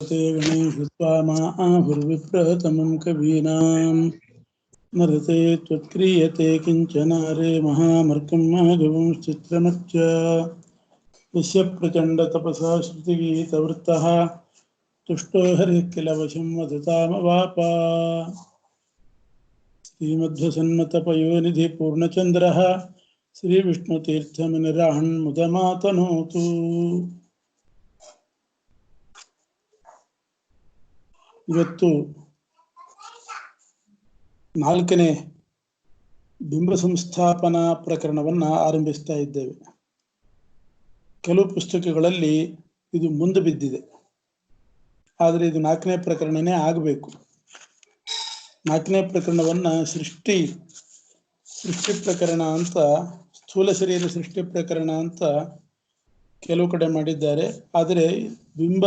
ते गणेशत्वामा आहुर्विप्रतमं कवीनां नरते त्वत्क्रियते किञ्चनारे महामर्कं माघवं चित्रमच्च यस्य प्रचण्डतपसा श्रुतिगीतवृत्तः तुष्टो हरिः किल वशं वदतामवापा श्रीमध्वसन्मतपयोनिधिपूर्णचन्द्रः श्रीविष्णुतीर्थमुनिराहन्मुदमातनोतु। ಇವತ್ತು ನಾಲ್ಕನೇ ಬಿಂಬ ಸಂಸ್ಥಾಪನಾ ಪ್ರಕರಣವನ್ನು ಆರಂಭಿಸ್ತಾ ಇದ್ದೇವೆ. ಕೆಲವು ಪುಸ್ತಕಗಳಲ್ಲಿ ಇದು ಮುಂದೆ ಬಿದ್ದಿದೆ, ಆದರೆ ಇದು ನಾಲ್ಕನೇ ಪ್ರಕರಣನೇ ಆಗಬೇಕು. ನಾಲ್ಕನೇ ಪ್ರಕರಣವನ್ನು ಸೃಷ್ಟಿ ಪ್ರಕರಣ ಅಂತ, ಸ್ಥೂಲ ಶರೀರ ಸೃಷ್ಟಿ ಪ್ರಕರಣ ಅಂತ ಕೆಲವು ಕಡೆ ಮಾಡಿದ್ದಾರೆ. ಆದರೆ ಬಿಂಬ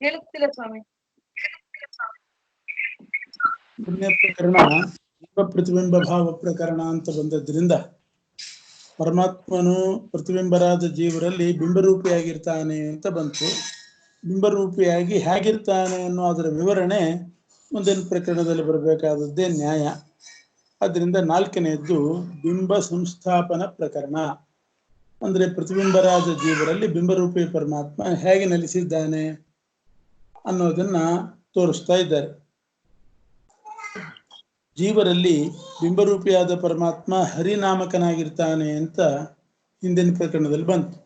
ಹೇಳುತ್ತಿಲ್ಲ ಸ್ವಾಮಿ. ಮೂರನೇ ಪ್ರಕರಣ ಬಿಂಬ ಪ್ರತಿಬಿಂಬ ಭಾವ ಪ್ರಕರಣ ಅಂತ ಬಂದದ್ರಿಂದ ಪರಮಾತ್ಮನು ಪ್ರತಿಬಿಂಬರಾದ ಜೀವರಲ್ಲಿ ಬಿಂಬರೂಪಿಯಾಗಿರ್ತಾನೆ ಅಂತ ಬಂತು. ಬಿಂಬರೂಪಿಯಾಗಿ ಹೇಗಿರ್ತಾನೆ ಅನ್ನೋ ಅದರ ವಿವರಣೆ ಮುಂದಿನ ಪ್ರಕರಣದಲ್ಲಿ ಬರಬೇಕಾದದ್ದೇ ನ್ಯಾಯ. ಅದರಿಂದ ನಾಲ್ಕನೆಯದ್ದು ಬಿಂಬ ಸಂಸ್ಥಾಪನ ಪ್ರಕರಣ. ಅಂದರೆ ಪ್ರತಿಬಿಂಬರಾದ ಜೀವರಲ್ಲಿ ಬಿಂಬರೂಪಿ ಪರಮಾತ್ಮ ಹೇಗೆ ನೆಲೆಸಿದ್ದಾನೆ ಅನ್ನೋದನ್ನ ತೋರಿಸ್ತಾ ಇದ್ದಾರೆ. ಜೀವರಲ್ಲಿ ಬಿಂಬರೂಪಿಯಾದ ಪರಮಾತ್ಮ ಹರಿನಾಮಕನಾಗಿರ್ತಾನೆ ಅಂತ ಹಿಂದಿನ ಪ್ರಕರಣದಲ್ಲಿ ಬಂತು.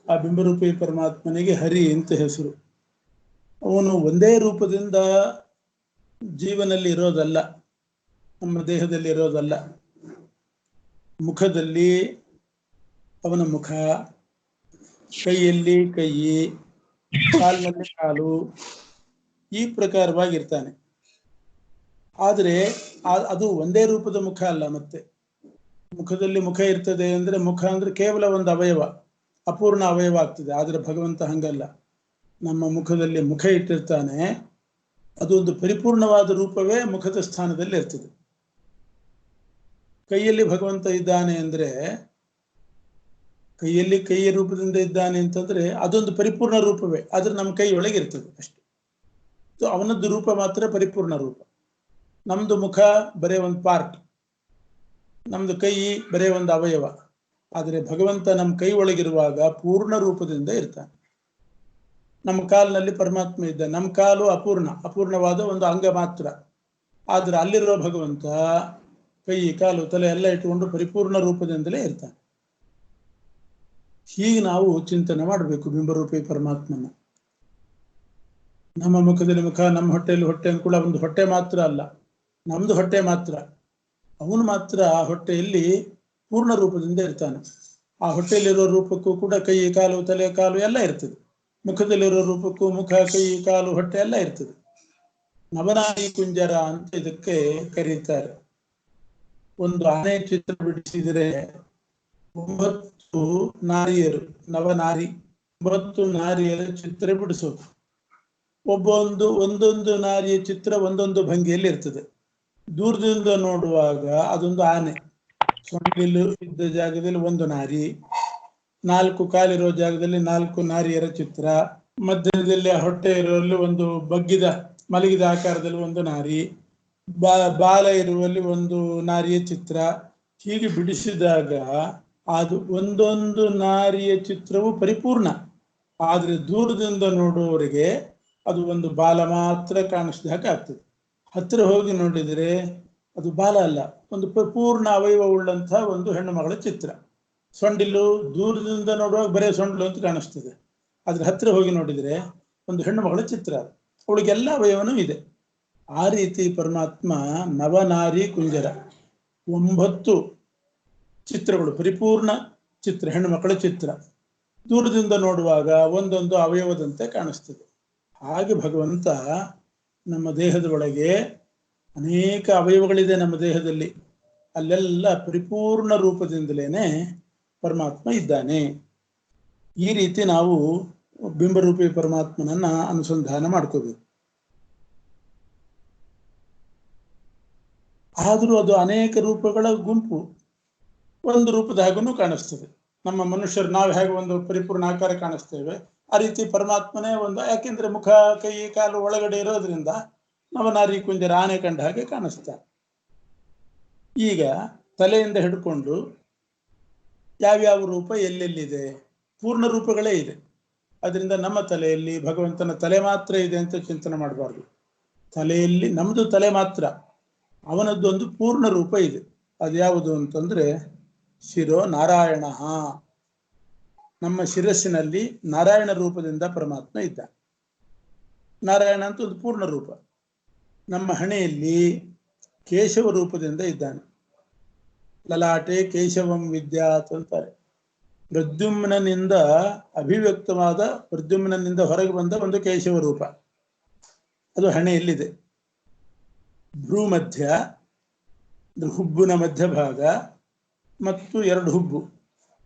ಆ ಬಿಂಬರೂಪಿ ಪರಮಾತ್ಮನಿಗೆ ಹರಿ ಅಂತ ಹೆಸರು. ಅವನು ಒಂದೇ ರೂಪದಿಂದ ಜೀವನಲ್ಲಿ ಇರೋದಲ್ಲ, ನಮ್ಮ ದೇಹದಲ್ಲಿ ಇರೋದಲ್ಲ. ಮುಖದಲ್ಲಿ ಅವನ ಮುಖ, ಕೈಯಲ್ಲಿ ಕೈ, ಕಾಲಿನಲ್ಲಿ ಕಾಲು, ಈ ಪ್ರಕಾರವಾಗಿರ್ತಾನೆ. ಆದರೆ ಅದು ಒಂದೇ ರೂಪದ ಮುಖ ಅಲ್ಲ. ಮತ್ತೆ ಮುಖದಲ್ಲಿ ಮುಖ ಇರ್ತದೆ ಅಂದ್ರೆ ಮುಖ ಅಂದ್ರೆ ಕೇವಲ ಒಂದು ಅವಯವ, ಅಪೂರ್ಣ ಅವಯವ ಆಗ್ತದೆ. ಆದರೆ ಭಗವಂತ ಹಂಗಲ್ಲ. ನಮ್ಮ ಮುಖದಲ್ಲಿ ಮುಖ ಇಟ್ಟಿರ್ತಾನೆ, ಅದು ಒಂದು ಪರಿಪೂರ್ಣವಾದ ರೂಪವೇ ಮುಖದ ಸ್ಥಾನದಲ್ಲಿ ಇರ್ತದೆ. ಕೈಯಲ್ಲಿ ಭಗವಂತ ಇದ್ದಾನೆ ಅಂದ್ರೆ, ಕೈಯಲ್ಲಿ ಕೈಯ ರೂಪದಿಂದ ಇದ್ದಾನೆ ಅಂತಂದ್ರೆ ಅದೊಂದು ಪರಿಪೂರ್ಣ ರೂಪವೇ, ಆದ್ರೆ ನಮ್ಮ ಕೈಯೊಳಗೆ ಇರ್ತದೆ ಅಷ್ಟೆ. ಅವನದ್ದು ರೂಪ ಮಾತ್ರ ಪರಿಪೂರ್ಣ ರೂಪ. ನಮ್ದು ಮುಖ ಬರೇ ಒಂದು ಪಾರ್ಟ್, ನಮ್ದು ಕೈ ಬರೇ ಒಂದು ಅವಯವ. ಆದರೆ ಭಗವಂತ ನಮ್ಮ ಕೈ ಒಳಗಿರುವಾಗ ಪೂರ್ಣ ರೂಪದಿಂದ ಇರ್ತಾನೆ. ನಮ್ಮ ಕಾಲಿನಲ್ಲಿ ಪರಮಾತ್ಮ ಇದ್ದಾನೆ. ನಮ್ಮ ಕಾಲು ಅಪೂರ್ಣವಾದ ಒಂದು ಅಂಗ ಮಾತ್ರ. ಆದ್ರೆ ಅಲ್ಲಿರೋ ಭಗವಂತ ಕೈ, ಕಾಲು, ತಲೆ ಎಲ್ಲ ಇಟ್ಟುಕೊಂಡು ಪರಿಪೂರ್ಣ ರೂಪದಿಂದಲೇ ಇರ್ತಾನೆ. ಹೀಗೆ ನಾವು ಚಿಂತನೆ ಮಾಡಬೇಕು ಬಿಂಬರೂಪಿ ಪರಮಾತ್ಮನ. ನಮ್ಮ ಮುಖದಲ್ಲಿ ಮುಖ, ನಮ್ಮ ಹೊಟ್ಟೆಯಲ್ಲಿ ಹೊಟ್ಟೆ ಕೂಡ ಒಂದು ಹೊಟ್ಟೆ ಮಾತ್ರ ಅಲ್ಲ, ನಮ್ದು ಹೊಟ್ಟೆ ಮಾತ್ರ. ಅವನು ಮಾತ್ರ ಆ ಹೊಟ್ಟೆಯಲ್ಲಿ ಪೂರ್ಣ ರೂಪದಿಂದ ಇರ್ತಾನೆ. ಆ ಹೊಟ್ಟೆಯಲ್ಲಿರೋ ರೂಪಕ್ಕೂ ಕೂಡ ಕೈ, ಕಾಲು, ತಲೆ, ಕಾಲು ಎಲ್ಲ ಇರ್ತದೆ. ಮುಖದಲ್ಲಿರೋ ರೂಪಕ್ಕೂ ಮುಖ, ಕೈ, ಕಾಲು, ಹೊಟ್ಟೆ ಎಲ್ಲ ಇರ್ತದೆ. ನವನಾರಿ ಕುಂಜರ ಅಂತ ಇದಕ್ಕೆ ಕರೀತಾರೆ. ಒಂದು ಆನೆ ಚಿತ್ರ ಬಿಡಿಸಿದರೆ 9 ನಾರಿಯರು, ನವನಾರಿ, 9 ನಾರಿಯರ ಚಿತ್ರ ಬಿಡಿಸೋದು. ಒಂದೊಂದು ನಾರಿಯ ಚಿತ್ರ ಒಂದೊಂದು ಭಂಗಿಯಲ್ಲಿ ಇರ್ತದೆ. ದೂರದಿಂದ ನೋಡುವಾಗ ಅದೊಂದು ಆನೆ. ಸೊಂಡಿಲು ಇದ್ದ ಜಾಗದಲ್ಲಿ ಒಂದು ನಾರಿ, 4 ಕಾಲಿರೋ ಜಾಗದಲ್ಲಿ 4 ನಾರಿಯರ ಚಿತ್ರ, ಮಧ್ಯದಲ್ಲಿ ಹೊಟ್ಟೆ ಇರುವಲ್ಲಿ ಒಂದು ಮಲಗಿದ ಆಕಾರದಲ್ಲಿ ಒಂದು ನಾರಿ, ಬಾಲ ಇರುವಲ್ಲಿ ಒಂದು ನಾರಿಯ ಚಿತ್ರ. ಹೀಗೆ ಬಿಡಿಸಿದಾಗ ಅದು ಒಂದೊಂದು ನಾರಿಯ ಚಿತ್ರವು ಪರಿಪೂರ್ಣ. ಆದ್ರೆ ದೂರದಿಂದ ನೋಡುವವರಿಗೆ ಅದು ಒಂದು ಬಾಲ ಮಾತ್ರ ಕಾಣಿಸಿದ ಹಾಗೆ ಆಗ್ತದೆ. ಹತ್ತಿರ ಹೋಗಿ ನೋಡಿದರೆ ಅದು ಬಾಲ ಅಲ್ಲ, ಒಂದು ಪೂರ್ಣ ಅವಯವ ಉಳ್ಳಂತಹ ಒಂದು ಹೆಣ್ಣು ಮಗಳ ಚಿತ್ರ. ಸೊಂಡಿಲು ದೂರದಿಂದ ನೋಡುವಾಗ ಬರೇ ಸೊಂಡಿಲು ಅಂತ ಕಾಣಿಸ್ತದೆ, ಆದ್ರೆ ಹತ್ತಿರ ಹೋಗಿ ನೋಡಿದರೆ ಒಂದು ಹೆಣ್ಣು ಮಗಳ ಚಿತ್ರ. ಅವಳಿಗೆಲ್ಲ ಅವಯವನೂ ಇದೆ. ಆ ರೀತಿ ಪರಮಾತ್ಮ ನವನಾರಿ ಕುಂಜರ, 9 ಚಿತ್ರಗಳು, ಪರಿಪೂರ್ಣ ಚಿತ್ರ, ಹೆಣ್ಣು ಮಕ್ಕಳ ಚಿತ್ರ. ದೂರದಿಂದ ನೋಡುವಾಗ ಒಂದೊಂದು ಅವಯವದಂತೆ ಕಾಣಿಸ್ತದೆ. ಹಾಗೆ ಭಗವಂತ ನಮ್ಮ ದೇಹದ ಒಳಗೆ ಅನೇಕ ಅವಯವಗಳಿದೆ. ನಮ್ಮ ದೇಹದಲ್ಲಿ ಅಲ್ಲೆಲ್ಲ ಪರಿಪೂರ್ಣ ರೂಪದಿಂದಲೇನೆ ಪರಮಾತ್ಮ ಇದ್ದಾನೆ. ಈ ರೀತಿ ನಾವು ಬಿಂಬರೂಪಿ ಪರಮಾತ್ಮನನ್ನ ಅನುಸಂಧಾನ ಮಾಡ್ಕೋಬೇಕು. ಆದರೂ ಅದು ಅನೇಕ ರೂಪಗಳ ಗುಂಪು. ಒಂದು ರೂಪದ ಹಾಗೂ ಕಾಣಿಸ್ತದೆ. ನಮ್ಮ ಮನುಷ್ಯರು ನಾವು ಹೇಗೆ ಒಂದು ಪರಿಪೂರ್ಣ ಆಕಾರ ಕಾಣಿಸ್ತೇವೆ, ಆ ರೀತಿ ಪರಮಾತ್ಮನೇ ಒಂದು, ಯಾಕೆಂದ್ರೆ ಮುಖ ಕೈ ಕಾಲು ಒಳಗಡೆ ಇರೋದ್ರಿಂದ ನವನಾರಿ ಕುಂಜರ ಆನೆ ಕಂಡ ಹಾಗೆ ಕಾಣಿಸ್ತಾರೆ. ಈಗ ತಲೆಯಿಂದ ಹಿಡ್ಕೊಂಡು ಯಾವ್ಯಾವ ರೂಪ ಎಲ್ಲೆಲ್ಲಿದೆ, ಪೂರ್ಣ ರೂಪಗಳೇ ಇದೆ. ಅದರಿಂದ ನಮ್ಮ ತಲೆಯಲ್ಲಿ ಭಗವಂತನ ತಲೆ ಮಾತ್ರ ಇದೆ ಅಂತ ಚಿಂತನೆ ಮಾಡಬಾರ್ದು. ತಲೆಯಲ್ಲಿ ನಮ್ದು ತಲೆ ಮಾತ್ರ, ಅವನದ್ದೊಂದು ಪೂರ್ಣ ರೂಪ ಇದೆ. ಅದ್ಯಾವುದು ಅಂತಂದ್ರೆ ಶಿರೋ ನಾರಾಯಣ. ನಮ್ಮ ಶಿರಸ್ಸಿನಲ್ಲಿ ನಾರಾಯಣ ರೂಪದಿಂದ ಪರಮಾತ್ಮ ಇದ್ದ. ನಾರಾಯಣ ಅಂತ ಒಂದು ಪೂರ್ಣ ರೂಪ. ನಮ್ಮ ಹಣೆಯಲ್ಲಿ ಕೇಶವ ರೂಪದಿಂದ ಇದ್ದಾನೆ. ಲಲಾಟೆ ಕೇಶವಂ ವಿದ್ಯಾತ್ ಅಂತಾರೆ. ಪ್ರದ್ಯುಮ್ನನಿಂದ ಅಭಿವ್ಯಕ್ತವಾದ, ಪ್ರದ್ಯುಮ್ನನಿಂದ ಹೊರಗೆ ಬಂದ ಒಂದು ಕೇಶವ ರೂಪ, ಅದು ಹಣೆಯಲ್ಲಿದೆ. ಭ್ರೂ ಮಧ್ಯ, ಹುಬ್ಬಿನ ಮಧ್ಯಭಾಗ ಮತ್ತು 2 ಹುಬ್ಬು,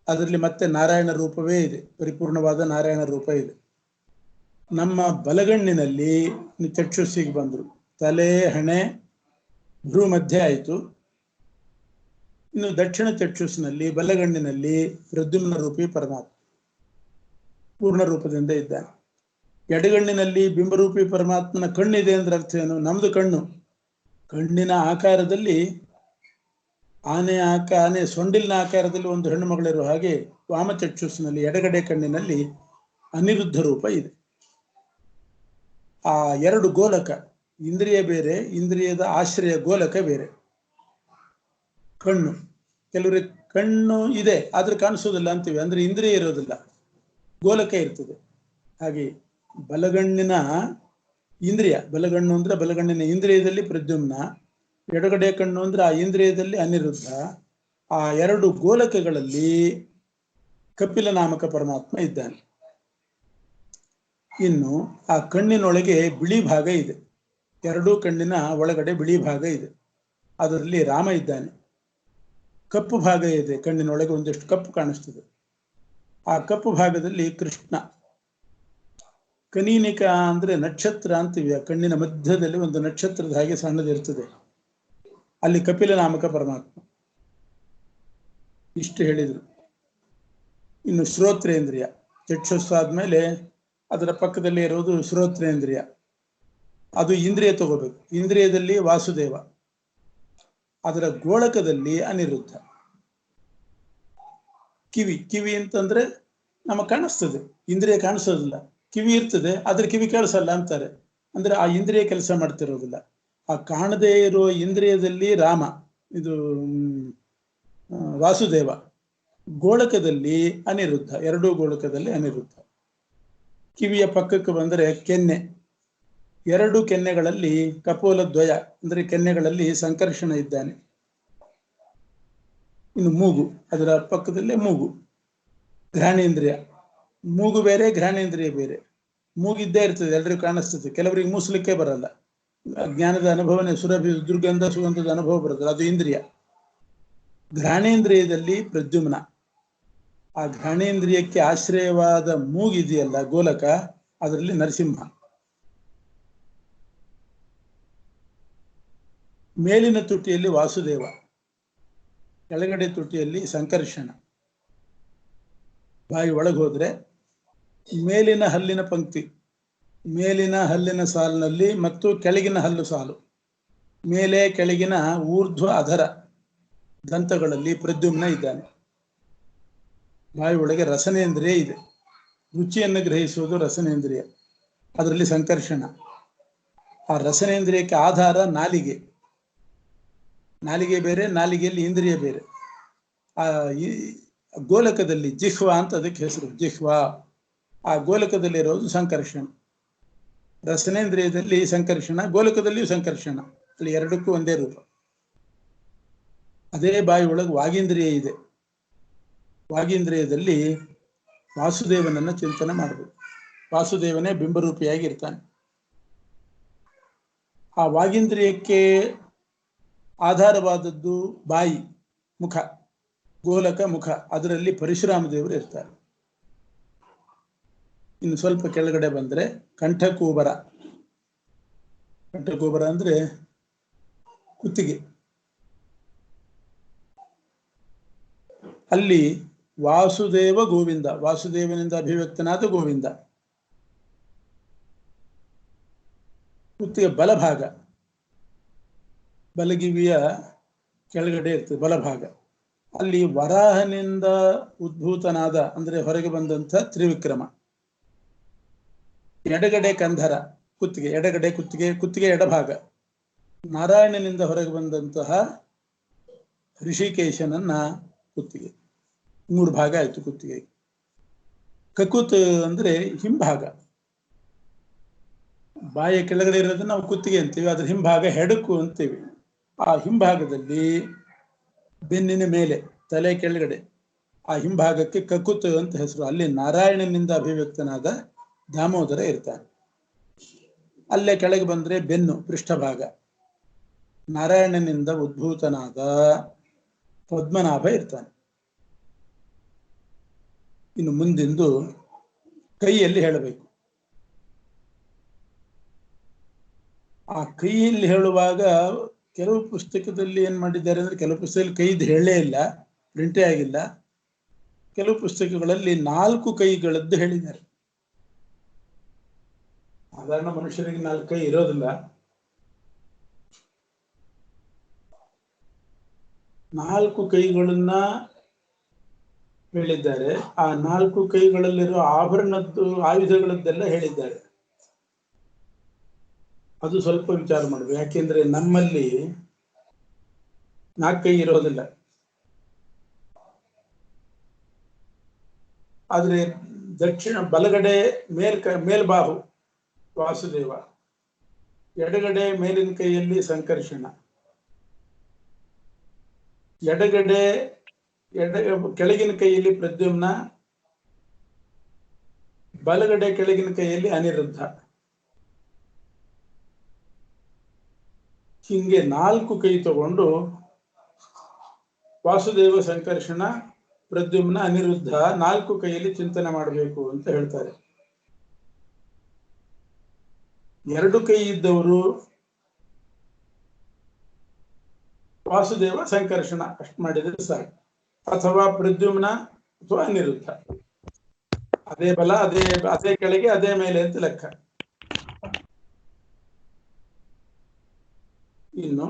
ಅದರಲ್ಲಿ ಮತ್ತೆ ನಾರಾಯಣ ರೂಪವೇ ಇದೆ, ಪರಿಪೂರ್ಣವಾದ ನಾರಾಯಣ ರೂಪ ಇದೆ. ನಮ್ಮ ಬಲಗಣ್ಣಿನಲ್ಲಿ ಚಕ್ಷುಸ್ಸಿಗೆ ಬಂದರು, ತಲೆ ಹಣೆ ಭ್ರೂ ಮಧ್ಯ ಆಯಿತು. ಇನ್ನು ದಕ್ಷಿಣ ಚಕ್ಷುಸ್ಸಿನಲ್ಲಿ ಬಲಗಣ್ಣಿನಲ್ಲಿ ಪ್ರದ್ಯುಮ್ನ ರೂಪಿ ಪರಮಾತ್ಮ ಪೂರ್ಣ ರೂಪದಿಂದ ಇದ್ದಾನೆ. ಎಡಗಣ್ಣಿನಲ್ಲಿ ಬಿಂಬರೂಪಿ ಪರಮಾತ್ಮನ ಕಣ್ಣಿದೆ ಅಂದ್ರೆ ಅರ್ಥ ಏನು? ನಮ್ದು ಕಣ್ಣಿನ ಆಕಾರದಲ್ಲಿ ಆನೆ ಸೊಂಡಿಲಿನ ಆಕಾರದಲ್ಲಿ ಒಂದು ಹೆಣ್ಣು ಮಗಳಿರುವ ಹಾಗೆ ವಾಮಚಕ್ಷುಸ್ಸಿನಲ್ಲಿ ಎಡಗಡೆ ಕಣ್ಣಿನಲ್ಲಿ ಅನಿರುದ್ಧ ರೂಪ ಇದೆ. ಆ 2 ಗೋಲಕ, ಇಂದ್ರಿಯ ಬೇರೆ, ಇಂದ್ರಿಯದ ಆಶ್ರಯ ಗೋಲಕ ಬೇರೆ. ಕಣ್ಣು, ಕೆಲವರಿಗೆ ಕಣ್ಣು ಇದೆ ಆದ್ರೆ ಕಾಣಿಸೋದಿಲ್ಲ ಅಂತೀವಿ, ಅಂದ್ರೆ ಇಂದ್ರಿಯ ಇರೋದಿಲ್ಲ, ಗೋಲಕ ಇರ್ತದೆ. ಹಾಗೆ ಬಲಗಣ್ಣಿನ ಇಂದ್ರಿಯ, ಬಲಗಣ್ಣು ಅಂದ್ರೆ ಬಲಗಣ್ಣಿನ ಇಂದ್ರಿಯದಲ್ಲಿ ಪ್ರದ್ಯುಮ್ನ, ಎಡಗಡೆ ಕಣ್ಣು ಅಂದ್ರೆ ಆ ಇಂದ್ರಿಯದಲ್ಲಿ ಅನಿರುದ್ಧ. ಆ 2 ಗೋಲಕಗಳಲ್ಲಿ ಕಪಿಲ ನಾಮಕ ಪರಮಾತ್ಮ ಇದ್ದಾನೆ. ಇನ್ನು ಆ ಕಣ್ಣಿನೊಳಗೆ ಬಿಳಿ ಭಾಗ ಇದೆ, 2 ಕಣ್ಣಿನ ಒಳಗಡೆ ಬಿಳಿ ಭಾಗ ಇದೆ, ಅದರಲ್ಲಿ ರಾಮ ಇದ್ದಾನೆ. ಕಪ್ಪು ಭಾಗ ಇದೆ, ಕಣ್ಣಿನೊಳಗೆ ಒಂದಷ್ಟು ಕಪ್ಪು ಕಾಣಿಸ್ತದೆ, ಆ ಕಪ್ಪು ಭಾಗದಲ್ಲಿ ಕೃಷ್ಣ. ಕನೀನಿಕ ಅಂದ್ರೆ ನಕ್ಷತ್ರ ಅಂತೀವಿ, ಆ ಕಣ್ಣಿನ ಮಧ್ಯದಲ್ಲಿ ಒಂದು ನಕ್ಷತ್ರದ ಹಾಗೆ ಸಣ್ಣದಿರ್ತದೆ, ಅಲ್ಲಿ ಕಪಿಲ ನಾಮಕ ಪರಮಾತ್ಮ. ಇಷ್ಟು ಹೇಳಿದ್ರು. ಇನ್ನು ಶ್ರೋತ್ರೇಂದ್ರಿಯ, ಚಕ್ಷುಸ್ಸಾದ್ಮೇಲೆ ಅದರ ಪಕ್ಕದಲ್ಲಿ ಇರೋದು ಶ್ರೋತ್ರೇಂದ್ರಿಯ, ಅದು ಇಂದ್ರಿಯ ತಗೋಬೇಕು. ಇಂದ್ರಿಯದಲ್ಲಿ ವಾಸುದೇವ, ಅದರ ಗೋಳಕದಲ್ಲಿ ಅನಿರುದ್ಧ. ಕಿವಿ ಅಂತಂದ್ರೆ ನಮಗೆ ಕಾಣಿಸ್ತದೆ, ಇಂದ್ರಿಯ ಕಾಣಿಸೋದಿಲ್ಲ. ಕಿವಿ ಇರ್ತದೆ ಆದ್ರೆ ಕಿವಿ ಕೇಳಿಸಲ್ಲ ಅಂತಾರೆ, ಅಂದ್ರೆ ಆ ಇಂದ್ರಿಯ ಕೆಲಸ ಮಾಡ್ತಿರೋದಿಲ್ಲ. ಆ ಕಾಣದೇ ಇರುವ ಇಂದ್ರಿಯದಲ್ಲಿ ರಾಮ, ಇದು ವಾಸುದೇವ. ಗೋಳಕದಲ್ಲಿ ಅನಿರುದ್ಧ, 2 ಗೋಳಕದಲ್ಲಿ ಅನಿರುದ್ಧ. ಕಿವಿಯ ಪಕ್ಕಕ್ಕೆ ಬಂದರೆ ಕೆನ್ನೆ, 2 ಕೆನ್ನೆಗಳಲ್ಲಿ ಕಪೋಲ ದ್ವಯ ಅಂದ್ರೆ ಕೆನ್ನೆಗಳಲ್ಲಿ ಸಂಕರ್ಷಣ ಇದ್ದಾನೆ. ಇನ್ನು ಮೂಗು, ಅದರ ಪಕ್ಕದಲ್ಲೇ ಮೂಗು, ಘ್ರಾಣೇಂದ್ರಿಯ. ಮೂಗು ಬೇರೆ, ಘ್ರಾಣೇಂದ್ರಿಯ ಬೇರೆ. ಮೂಗಿದ್ದೇ ಇರ್ತದೆ, ಎಲ್ರಿಗೂ ಕಾಣಿಸ್ತದೆ, ಕೆಲವರಿಗೆ ಮೂಸಲಿಕ್ಕೆ ಬರಲ್ಲ. ಜ್ಞಾನದ ಅನುಭವನೇ, ಸುರಭಿ ದುರ್ಗಂಧ ಸುಗಂಧದ ಅನುಭವ ಬರ್ತದೆ, ಅದು ಇಂದ್ರಿಯ. ಘ್ರಾಣೇಂದ್ರಿಯದಲ್ಲಿ ಪ್ರದ್ಯುಮ್ನ, ಆ ಘ್ರಾಣೇಂದ್ರಿಯಕ್ಕೆ ಆಶ್ರಯವಾದ ಮೂಗಿದೆಯಲ್ಲ ಗೋಲಕ, ಅದರಲ್ಲಿ ನರಸಿಂಹ. ಮೇಲಿನ ತುಟಿಯಲ್ಲಿ ವಾಸುದೇವ, ಕೆಳಗಡೆ ತುಟಿಯಲ್ಲಿ ಸಂಕರ್ಷಣ. ಬಾಯಿ ಒಳಗೆ ಹೋದ್ರೆ ಮೇಲಿನ ಹಲ್ಲಿನ ಪಂಕ್ತಿ, ಮೇಲಿನ ಹಲ್ಲಿನ ಸಾಲಿನಲ್ಲಿ ಮತ್ತು ಕೆಳಗಿನ ಹಲ್ಲು ಸಾಲು, ಮೇಲೆ ಕೆಳಗಿನ ಊರ್ಧ್ವ ಅಧರ ದಂತಗಳಲ್ಲಿ ಪ್ರದ್ಯುಮ್ನ ಇದ್ದಾನೆ. ಬಾಯಿ ಒಳಗೆ ರಸನೇಂದ್ರಿಯ ಇದೆ, ರುಚಿಯನ್ನು ಗ್ರಹಿಸುವುದು ರಸನೇಂದ್ರಿಯ, ಅದರಲ್ಲಿ ಸಂಕರ್ಷಣ. ಆ ರಸನೇಂದ್ರಿಯಕ್ಕೆ ಆಧಾರ ನಾಲಿಗೆ, ನಾಲಿಗೆ ಬೇರೆ, ನಾಲಿಗೆಯಲ್ಲಿ ಇಂದ್ರಿಯ ಬೇರೆ. ಆ ಗೋಲಕದಲ್ಲಿ ಜಿಹ್ವ ಅಂತ ಅದಕ್ಕೆ ಹೆಸರು, ಜಿಹ್ವ. ಆ ಗೋಲಕದಲ್ಲಿರೋದು ಸಂಕರ್ಷಣ. ರಸನೇಂದ್ರಿಯದಲ್ಲಿ ಸಂಕರ್ಷಣ, ಗೋಲಕದಲ್ಲಿಯೂ ಸಂಕರ್ಷಣ, ಅಲ್ಲಿ 2ಕ್ಕೂ ಒಂದೇ ರೂಪ. ಅದೇ ಬಾಯಿ ಒಳಗೆ ವಾಗೀಂದ್ರಿಯ ಇದೆ, ವಾಗೀಂದ್ರಿಯದಲ್ಲಿ ವಾಸುದೇವನನ್ನ ಚಿಂತನೆ ಮಾಡಬೇಕು. ವಾಸುದೇವನೇ ಬಿಂಬರೂಪಿಯಾಗಿರ್ತಾನೆ. ಆ ವಾಗೀಂದ್ರಿಯಕ್ಕೆ ಆಧಾರವಾದದ್ದು ಬಾಯಿ, ಮುಖ, ಗೋಲಕ ಮುಖ, ಅದರಲ್ಲಿ ಪರಶುರಾಮ ದೇವರು ಇರ್ತಾರೆ. ಇನ್ನು ಸ್ವಲ್ಪ ಕೆಳಗಡೆ ಬಂದ್ರೆ ಕಂಠಕೂಬರ. ಕಂಠಕೂಬರ ಅಂದ್ರೆ ಕುತ್ತಿಗೆ. ಅಲ್ಲಿ ವಾಸುದೇವ ಗೋವಿಂದ, ವಾಸುದೇವನಿಂದ ಅಭಿವ್ಯಕ್ತನಾದ ಗೋವಿಂದ. ಕುತ್ತಿಗೆ ಬಲಭಾಗ, ಬಲಗಿವಿಯ ಕೆಳಗಡೆ ಇರ್ತದೆ ಬಲಭಾಗ. ಅಲ್ಲಿ ವರಾಹನಿಂದ ಉದ್ಭೂತನಾದ ಅಂದ್ರೆ ಹೊರಗೆ ಬಂದಂಥ ತ್ರಿವಿಕ್ರಮ. ಎಡಗಡೆ ಕಂಧರ, ಕುತ್ತಿಗೆ, ಎಡಗಡೆ ಕುತ್ತಿಗೆ, ಕುತ್ತಿಗೆ ಎಡಭಾಗ. ನಾರಾಯಣನಿಂದ ಹೊರಗೆ ಬಂದಂತಹ ಋಷಿಕೇಶನನ್ನ ಕುತ್ತಿಗೆ. 3 ಭಾಗ ಆಯ್ತು ಕುತ್ತಿಗೆ. ಕಕುತ್ ಅಂದ್ರೆ ಹಿಂಭಾಗ, ಬಾಯ ಕೆಳಗಡೆ ಇರೋದನ್ನ ನಾವು ಕುತ್ತಿಗೆ ಅಂತೀವಿ, ಅದ್ರ ಹಿಂಭಾಗ ಹೆಡಕು ಅಂತೀವಿ. ಆ ಹಿಂಭಾಗದಲ್ಲಿ ಬೆನ್ನಿನ ಮೇಲೆ, ತಲೆ ಕೆಳಗಡೆ, ಆ ಹಿಂಭಾಗಕ್ಕೆ ಕಕುತ್ ಅಂತ ಹೆಸರು. ಅಲ್ಲಿ ನಾರಾಯಣನಿಂದ ಅಭಿವ್ಯಕ್ತನಾದ ದಾಮೋದರ ಇರ್ತಾನೆ. ಅಲ್ಲೇ ಕೆಳಗೆ ಬಂದ್ರೆ ಬೆನ್ನು, ಪೃಷ್ಠಭಾಗ, ನಾರಾಯಣನಿಂದ ಉದ್ಭೂತನಾದ ಪದ್ಮನಾಭ ಇರ್ತಾನೆ. ಇನ್ನು ಮುಂದಿಂದು ಕೈಯಲ್ಲಿ ಹೇಳಬೇಕು. ಆ ಕೈಯಲ್ಲಿ ಹೇಳುವಾಗ ಕೆಲವು ಪುಸ್ತಕದಲ್ಲಿ ಏನ್ ಮಾಡಿದ್ದಾರೆ ಅಂದ್ರೆ, ಕೆಲವು ಪುಸ್ತಕದಲ್ಲಿ ಕೈದು ಹೇಳೇ ಇಲ್ಲ, ಪ್ರಿಂಟೇ ಆಗಿಲ್ಲ. ಕೆಲವು ಪುಸ್ತಕಗಳಲ್ಲಿ 4 ಕೈಗಳದ್ದು ಹೇಳಿದ್ದಾರೆ. ಸಾಧಾರಣ ಮನುಷ್ಯರಿಗೆ 4 ಕೈ ಇರೋದಿಲ್ಲ. 4 ಕೈಗಳನ್ನ ಹೇಳಿದ್ದಾರೆ. ಆ 4 ಕೈಗಳಲ್ಲಿರೋ ಆಭರಣದ್ದು, ಆಯುಧಗಳದ್ದೆಲ್ಲ ಹೇಳಿದ್ದಾರೆ. ಅದು ಸ್ವಲ್ಪ ವಿಚಾರ ಮಾಡಬೇಕು. ಯಾಕೆಂದ್ರೆ ನಮ್ಮಲ್ಲಿ 4 ಕೈ ಇರೋದಿಲ್ಲ. ಆದ್ರೆ ದಕ್ಷಿಣ ಬಲಗಡೆ ಮೇಲ್ಬಾಹು ವಾಸುದೇವ, ಎಡಗಡೆ ಮೇಲಿನ ಕೈಯಲ್ಲಿ ಸಂಕರ್ಷಣ, ಎಡಗಡೆ ಕೆಳಗಿನ ಕೈಯಲ್ಲಿ ಪ್ರದ್ಯುಮ್ನ, ಬಲಗಡೆ ಕೆಳಗಿನ ಕೈಯಲ್ಲಿ ಅನಿರುದ್ಧ. ಹಿಂಗೆ 4 ಕೈ ತಗೊಂಡು ವಾಸುದೇವ, ಸಂಕರ್ಷಣ, ಪ್ರದ್ಯುಮ್ನ, ಅನಿರುದ್ಧ 4 ಕೈಯಲ್ಲಿ ಚಿಂತನೆ ಮಾಡಬೇಕು ಅಂತ ಹೇಳ್ತಾರೆ. 2 ಕೈ ಇದ್ದವರು ವಾಸುದೇವ, ಸಂಕರ್ಷಣ ಅಷ್ಟು ಮಾಡಿದ್ರೆ ಸಾಕು, ಅಥವಾ ಪ್ರದ್ಯುಮ್ನ ಅಥವಾ ಅನಿರುದ್ಧ. ಅದೇ ಬಲ, ಅದೇ ಕೆಳಗೆ, ಅದೇ ಮೇಲೆ ಅಂತ ಲೆಕ್ಕ. ಇನ್ನು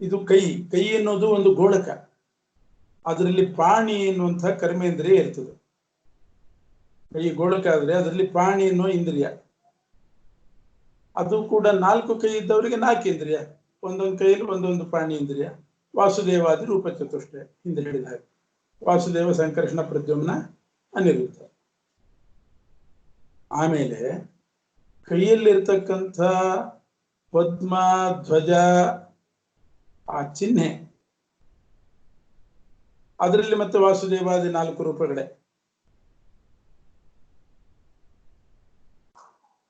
ಇದು ಕೈ. ಕೈ ಎನ್ನುವುದು ಒಂದು ಗೋಳಕ. ಅದರಲ್ಲಿ ಪಾಣಿ ಎನ್ನುವಂತಹ ಕರ್ಮೇಂದ್ರಿಯ ಇರ್ತದೆ. ಕೈ ಗೋಳಕ ಆದ್ರೆ ಅದರಲ್ಲಿ ಪಾಣಿ ಎನ್ನುವ ಇಂದ್ರಿಯ. ಅದು ಕೂಡ 4 ಕೈ ಇದ್ದವರಿಗೆ 4 ಇಂದ್ರಿಯ, ಒಂದೊಂದು ಕೈಯಲ್ಲಿ ಒಂದೊಂದು ಪಾಣಿ ಇಂದ್ರಿಯ. ವಾಸುದೇವಾದಿ ರೂಪ ಚತುಷ್ಟಯ ಹಿಂದೆ ಹೇಳಿದ ಹಾಗೆ. ವಾಸುದೇವ, ಸಂಕರ್ಷಣ, ಪ್ರದ್ಯುಮ್ನ, ಅನಿರುದ್ಧ. ಆಮೇಲೆ ಕೈಯಲ್ಲಿರ್ತಕ್ಕಂಥ ಪದ್ಮ, ಧ್ವಜ, ಆ ಚಿಹ್ನೆ, ಅದರಲ್ಲಿ ಮತ್ತೆ ವಾಸುದೇವಾದಿ 4 ರೂಪಗಳೇ.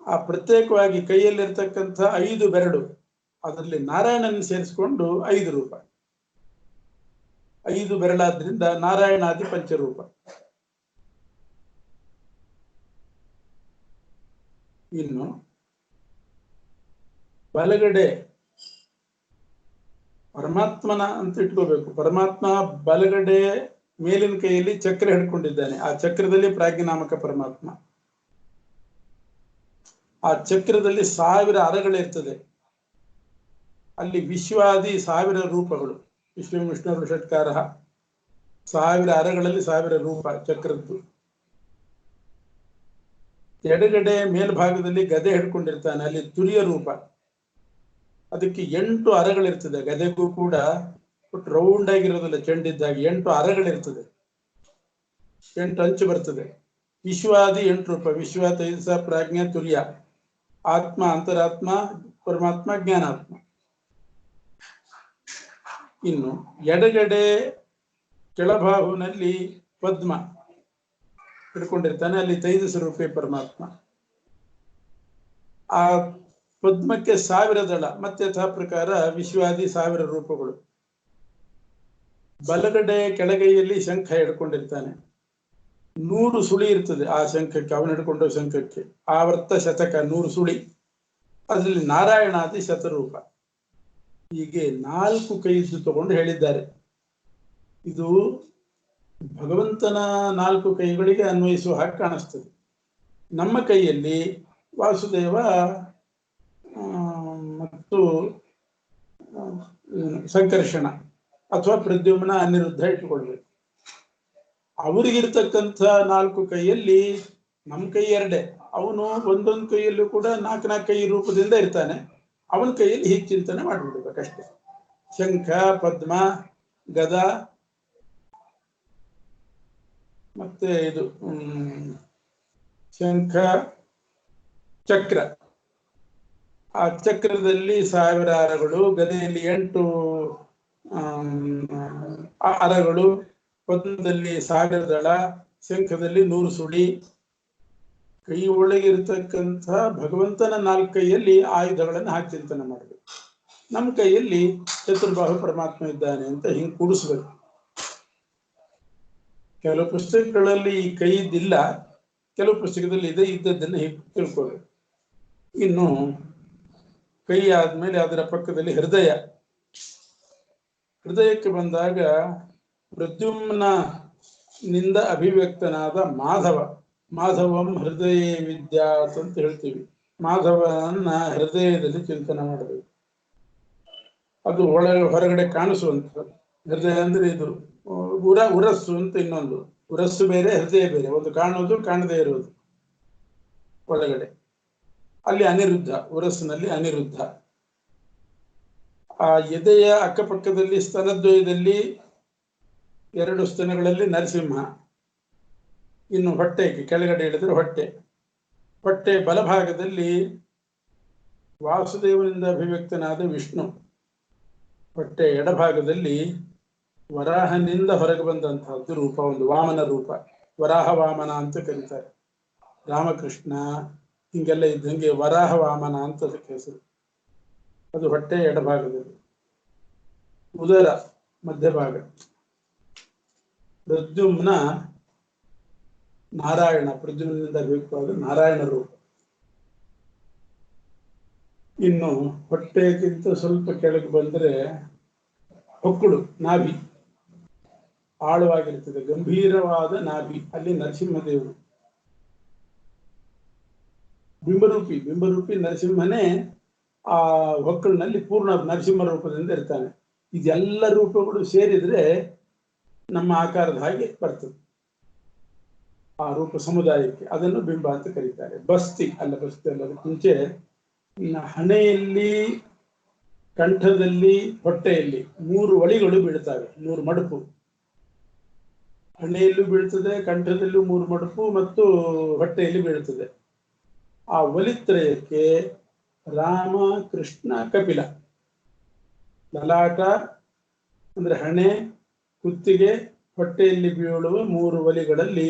ಆ ಪ್ರತ್ಯೇಕವಾಗಿ ಕೈಯಲ್ಲಿರ್ತಕ್ಕಂಥ 5 ಬೆರಳು, ಅದರಲ್ಲಿ ನಾರಾಯಣನ ಸೇರಿಸಿಕೊಂಡು 5 ರೂಪ. 5 ಬೆರಳಾದ್ರಿಂದ ನಾರಾಯಣಾದಿ ಪಂಚರೂಪ. ಇನ್ನು ಬಲಗಡೆ ಪರಮಾತ್ಮನ ಅಂತ ಇಟ್ಕೋಬೇಕು. ಪರಮಾತ್ಮ ಬಲಗಡೆ ಮೇಲಿನ ಕೈಯಲ್ಲಿ ಚಕ್ರ ಹಿಡ್ಕೊಂಡಿದ್ದಾನೆ. ಆ ಚಕ್ರದಲ್ಲಿ ಪ್ರಾಜ್ಞಾನಾಮಕ ಪರಮಾತ್ಮ. ಆ ಚಕ್ರದಲ್ಲಿ 1000 ಅರಗಳಿರ್ತದೆ. ಅಲ್ಲಿ ವಿಶ್ವಾದಿ 1000 ರೂಪಗಳು. ವಿಶ್ವ ವಿಷ್ಣು ಷಟ್ಕಾರ 1000 ಅರಗಳಲ್ಲಿ 1000 ರೂಪ ಚಕ್ರದ್ದು. ಎಡಗಡೆ ಮೇಲ್ಭಾಗದಲ್ಲಿ ಗದೆ ಹಿಡ್ಕೊಂಡಿರ್ತಾನೆ, ಅಲ್ಲಿ ತುರಿಯ ರೂಪ. ಅದಕ್ಕೆ 8 ಅರಗಳಿರ್ತದೆ. ಗದೆಗೂ ಕೂಡ ರೌಂಡ್ ಆಗಿರೋದಿಲ್ಲ, ಚೆಂಡಿದ್ದಾಗಿ 8 ಅರಗಳಿರ್ತದೆ, 8 ಅಂಚು ಬರ್ತದೆ. ವಿಶ್ವಾದಿ 8 ರೂಪ. ವಿಶ್ವ, ತೈಜಸ, ಪ್ರಾಜ್ಞಾ, ತುರ್ಯ, ಆತ್ಮ, ಅಂತರಾತ್ಮ, ಪರಮಾತ್ಮ, ಜ್ಞಾನಾತ್ಮ. ಇನ್ನು ಎಡಗಡೆ ಕೆಳಭಾಗುನಲ್ಲಿ ಪದ್ಮ ಹಿಡ್ಕೊಂಡಿರ್ತಾನೆ, ಅಲ್ಲಿ ತೈಜಸ ರೂಪೇ ಪರಮಾತ್ಮ. ಆ ಪದ್ಮಕ್ಕೆ 1000 ದಳ, ಮತ್ತೆ ಯಥಾ ಪ್ರಕಾರ ವಿಶ್ವಾದಿ 1000 ರೂಪಗಳು. ಬಲಗಡೆ ಕೆಳಗೈಯಲ್ಲಿ ಶಂಖ ಹಿಡ್ಕೊಂಡಿರ್ತಾನೆ. 100 ಸುಳಿ ಇರ್ತದೆ ಆ ಶಂಖಕ್ಕೆ, ಅವನು ಹಿಡ್ಕೊಂಡ ಶಂಖಕ್ಕೆ. ಆವರ್ತ ಶತಕ 100 ಸುಳಿ. ಅದರಲ್ಲಿ ನಾರಾಯಣಾದಿ ಶತರೂಪ. ಹೀಗೆ 4 ಕೈದ್ದು ತಗೊಂಡು ಹೇಳಿದ್ದಾರೆ. ಇದು ಭಗವಂತನ 4 ಕೈಗಳಿಗೆ ಅನ್ವಯಿಸುವ ಹಾಗೆ ಕಾಣಿಸ್ತದೆ. ನಮ್ಮ ಕೈಯಲ್ಲಿ ವಾಸುದೇವ ಮತ್ತು ಸಂಕರ್ಷಣ ಅಥವಾ ಪ್ರದ್ಯುಮ್ನ ಅನಿರುದ್ಧ ಇಟ್ಟುಕೊಳ್ಬೇಕು. ಅವರಿಗಿರ್ತಕ್ಕಂಥ 4 ಕೈಯಲ್ಲಿ ನಮ್ಮ ಕೈ 2. ಅವನು ಒಂದೊಂದು ಕೈಯಲ್ಲೂ ಕೂಡ 4 ಕೈ ರೂಪದಿಂದ ಇರ್ತಾನೆ. ಅವನ ಕೈಯಲ್ಲಿ ಹೀಗೆ ಚಿಂತನೆ ಮಾಡಿಬಿಡ್ಬೇಕಷ್ಟೆ. ಶಂಖ, ಪದ್ಮ, ಗದ, ಮತ್ತೆ ಇದು ಶಂಖ, ಚಕ್ರ. ಆ ಚಕ್ರದಲ್ಲಿ 1000 ಅರಗಳು, ಗದೆಯಲ್ಲಿ 8 ಅರಗಳು, ಪದ್ಮದಲ್ಲಿ 1000 ದಳ, ಶಂಖದಲ್ಲಿ 100 ಸುಳಿ. ಕೈ ಒಳಗೆ ಇರತಕ್ಕಂಥ ಭಗವಂತನ 4 ಕೈಯಲ್ಲಿ ಆಯುಧಗಳನ್ನು ಹಾಕಿ ಚಿಂತನೆ ಮಾಡಬೇಕು. ನಮ್ಮ ಕೈಯಲ್ಲಿ ಚತುರ್ಬಾಹು ಪರಮಾತ್ಮ ಇದ್ದಾನೆ ಅಂತ ಹಿಂಗೆ ಕೂಡಿಸ್ಬೇಕು. ಕೆಲವು ಪುಸ್ತಕಗಳಲ್ಲಿ ಈ ಕೈ ಇದ್ದಿಲ್ಲ, ಕೆಲವು ಪುಸ್ತಕದಲ್ಲಿ ಇದೆ. ಇದ್ದದ್ದನ್ನು ಹೀಗೆ ತಿಳ್ಕೊಬೇಕು. ಇನ್ನು ಕೈ ಆದ್ಮೇಲೆ ಅದರ ಪಕ್ಕದಲ್ಲಿ ಹೃದಯ. ಹೃದಯಕ್ಕೆ ಬಂದಾಗ ಪ್ರದ್ಯುಮ್ನ ನಿಂದ ಅಭಿವ್ಯಕ್ತನಾದ ಮಾಧವ. ಮಾಧವಂ ಹೃದಯ ವಿದ್ಯಾತ್ ಅಂತ ಹೇಳ್ತೀವಿ. ಮಾಧವನ ಹೃದಯದಲ್ಲಿ ಚಿಂತನೆ ಮಾಡಬೇಕು. ಅದು ಹೊರಗಡೆ ಕಾಣಿಸುವಂಥದ್ದು. ಹೃದಯ ಅಂದ್ರೆ ಇದು ಉರಸ್ಸು ಅಂತ ಇನ್ನೊಂದು. ಉರಸ್ಸು ಬೇರೆ, ಹೃದಯ ಬೇರೆ. ಒಂದು ಕಾಣುವುದು, ಕಾಣದೇ ಇರುವುದು ಒಳಗಡೆ. ಅಲ್ಲಿ ಅನಿರುದ್ಧ, ಉರಸ್ಸಿನಲ್ಲಿ ಅನಿರುದ್ಧ. ಆ ಎದೆಯ ಅಕ್ಕಪಕ್ಕದಲ್ಲಿ ಸ್ತನದ್ವಯದಲ್ಲಿ 2 ಸ್ತನಗಳಲ್ಲಿ ನರಸಿಂಹ. ಇನ್ನು ಹೊಟ್ಟೆಗೆ ಕೆಳಗಡೆ ಇಳಿದ್ರೆ ಹೊಟ್ಟೆ ಬಲಭಾಗದಲ್ಲಿ ವಾಸುದೇವನಿಂದ ಅಭಿವ್ಯಕ್ತನಾದ ವಿಷ್ಣು. ಹೊಟ್ಟೆ ಎಡಭಾಗದಲ್ಲಿ ವರಾಹನಿಂದ ಹೊರಗೆ ಬಂದಂತಹದ್ದು ರೂಪ, ಒಂದು ವಾಮನ ರೂಪ. ವರಾಹ ವಾಮನ ಅಂತ ಕರೀತಾರೆ. ರಾಮಕೃಷ್ಣ ಹಿಂಗೆಲ್ಲ ಇದ್ದಂಗೆ ವರಾಹ ವಾಮನ ಅಂತ ಅದಕ್ಕೆ ಹೆಸರು. ಅದು ಹೊಟ್ಟೆ ಎಡಭಾಗದಲ್ಲಿ. ಉದರ ಮಧ್ಯಭಾಗ. ಪ್ರದ್ಯುಮ್ನ ನಾರಾಯಣ, ಪ್ರದ್ಯುಮ್ನಿಂದ ಅಭಿವ್ಯಕ್ತವಾದ ನಾರಾಯಣ ರೂಪ. ಇನ್ನು ಹೊಟ್ಟೆಗಿಂತ ಸ್ವಲ್ಪ ಕೆಳಗೆ ಬಂದ್ರೆ ಹೊಕ್ಕಳು, ನಾಭಿ ಆಳವಾಗಿರ್ತದೆ, ಗಂಭೀರವಾದ ನಾಭಿ. ಅಲ್ಲಿ ನರಸಿಂಹದೇವರು ಬಿಂಬರೂಪಿ ನರಸಿಂಹನೇ ಆ ಹೊಕ್ಕಳಿನಲ್ಲಿ ಪೂರ್ಣ ನರಸಿಂಹ ರೂಪದಿಂದ ಇರ್ತಾನೆ. ಇದೆಲ್ಲ ರೂಪಗಳು ಸೇರಿದ್ರೆ ನಮ್ಮ ಆಕಾರದ ಹಾಗೆ ಬರ್ತದೆ ಆ ರೂಪ ಸಮುದಾಯಕ್ಕೆ. ಅದನ್ನು ಬಿಂಬ ಅಂತ ಕರೀತಾರೆ. ಬಸ್ತಿ ಅಲ್ಲ, ಮುಂಚೆ ಹಣೆಯಲ್ಲಿ, ಕಂಠದಲ್ಲಿ, ಹೊಟ್ಟೆಯಲ್ಲಿ 3 ಒಳಿಗಳು ಬೀಳ್ತವೆ. 3 ಮಡುಪು. ಹಣೆಯಲ್ಲೂ ಬೀಳ್ತದೆ, ಕಂಠದಲ್ಲೂ 3 ಮಡುಪು ಮತ್ತು ಹೊಟ್ಟೆಯಲ್ಲಿ ಬೀಳ್ತದೆ. ಆ ಒಲಿತ್ರಯಕ್ಕೆ ರಾಮ, ಕೃಷ್ಣ, ಕಪಿಲ. ಲಲಾಟ ಅಂದ್ರೆ ಹಣೆ, ಕುತ್ತಿಗೆ, ಹೊಟ್ಟೆಯಲ್ಲಿ ಬೀಳುವ 3 ಒಲಿಗಳಲ್ಲಿ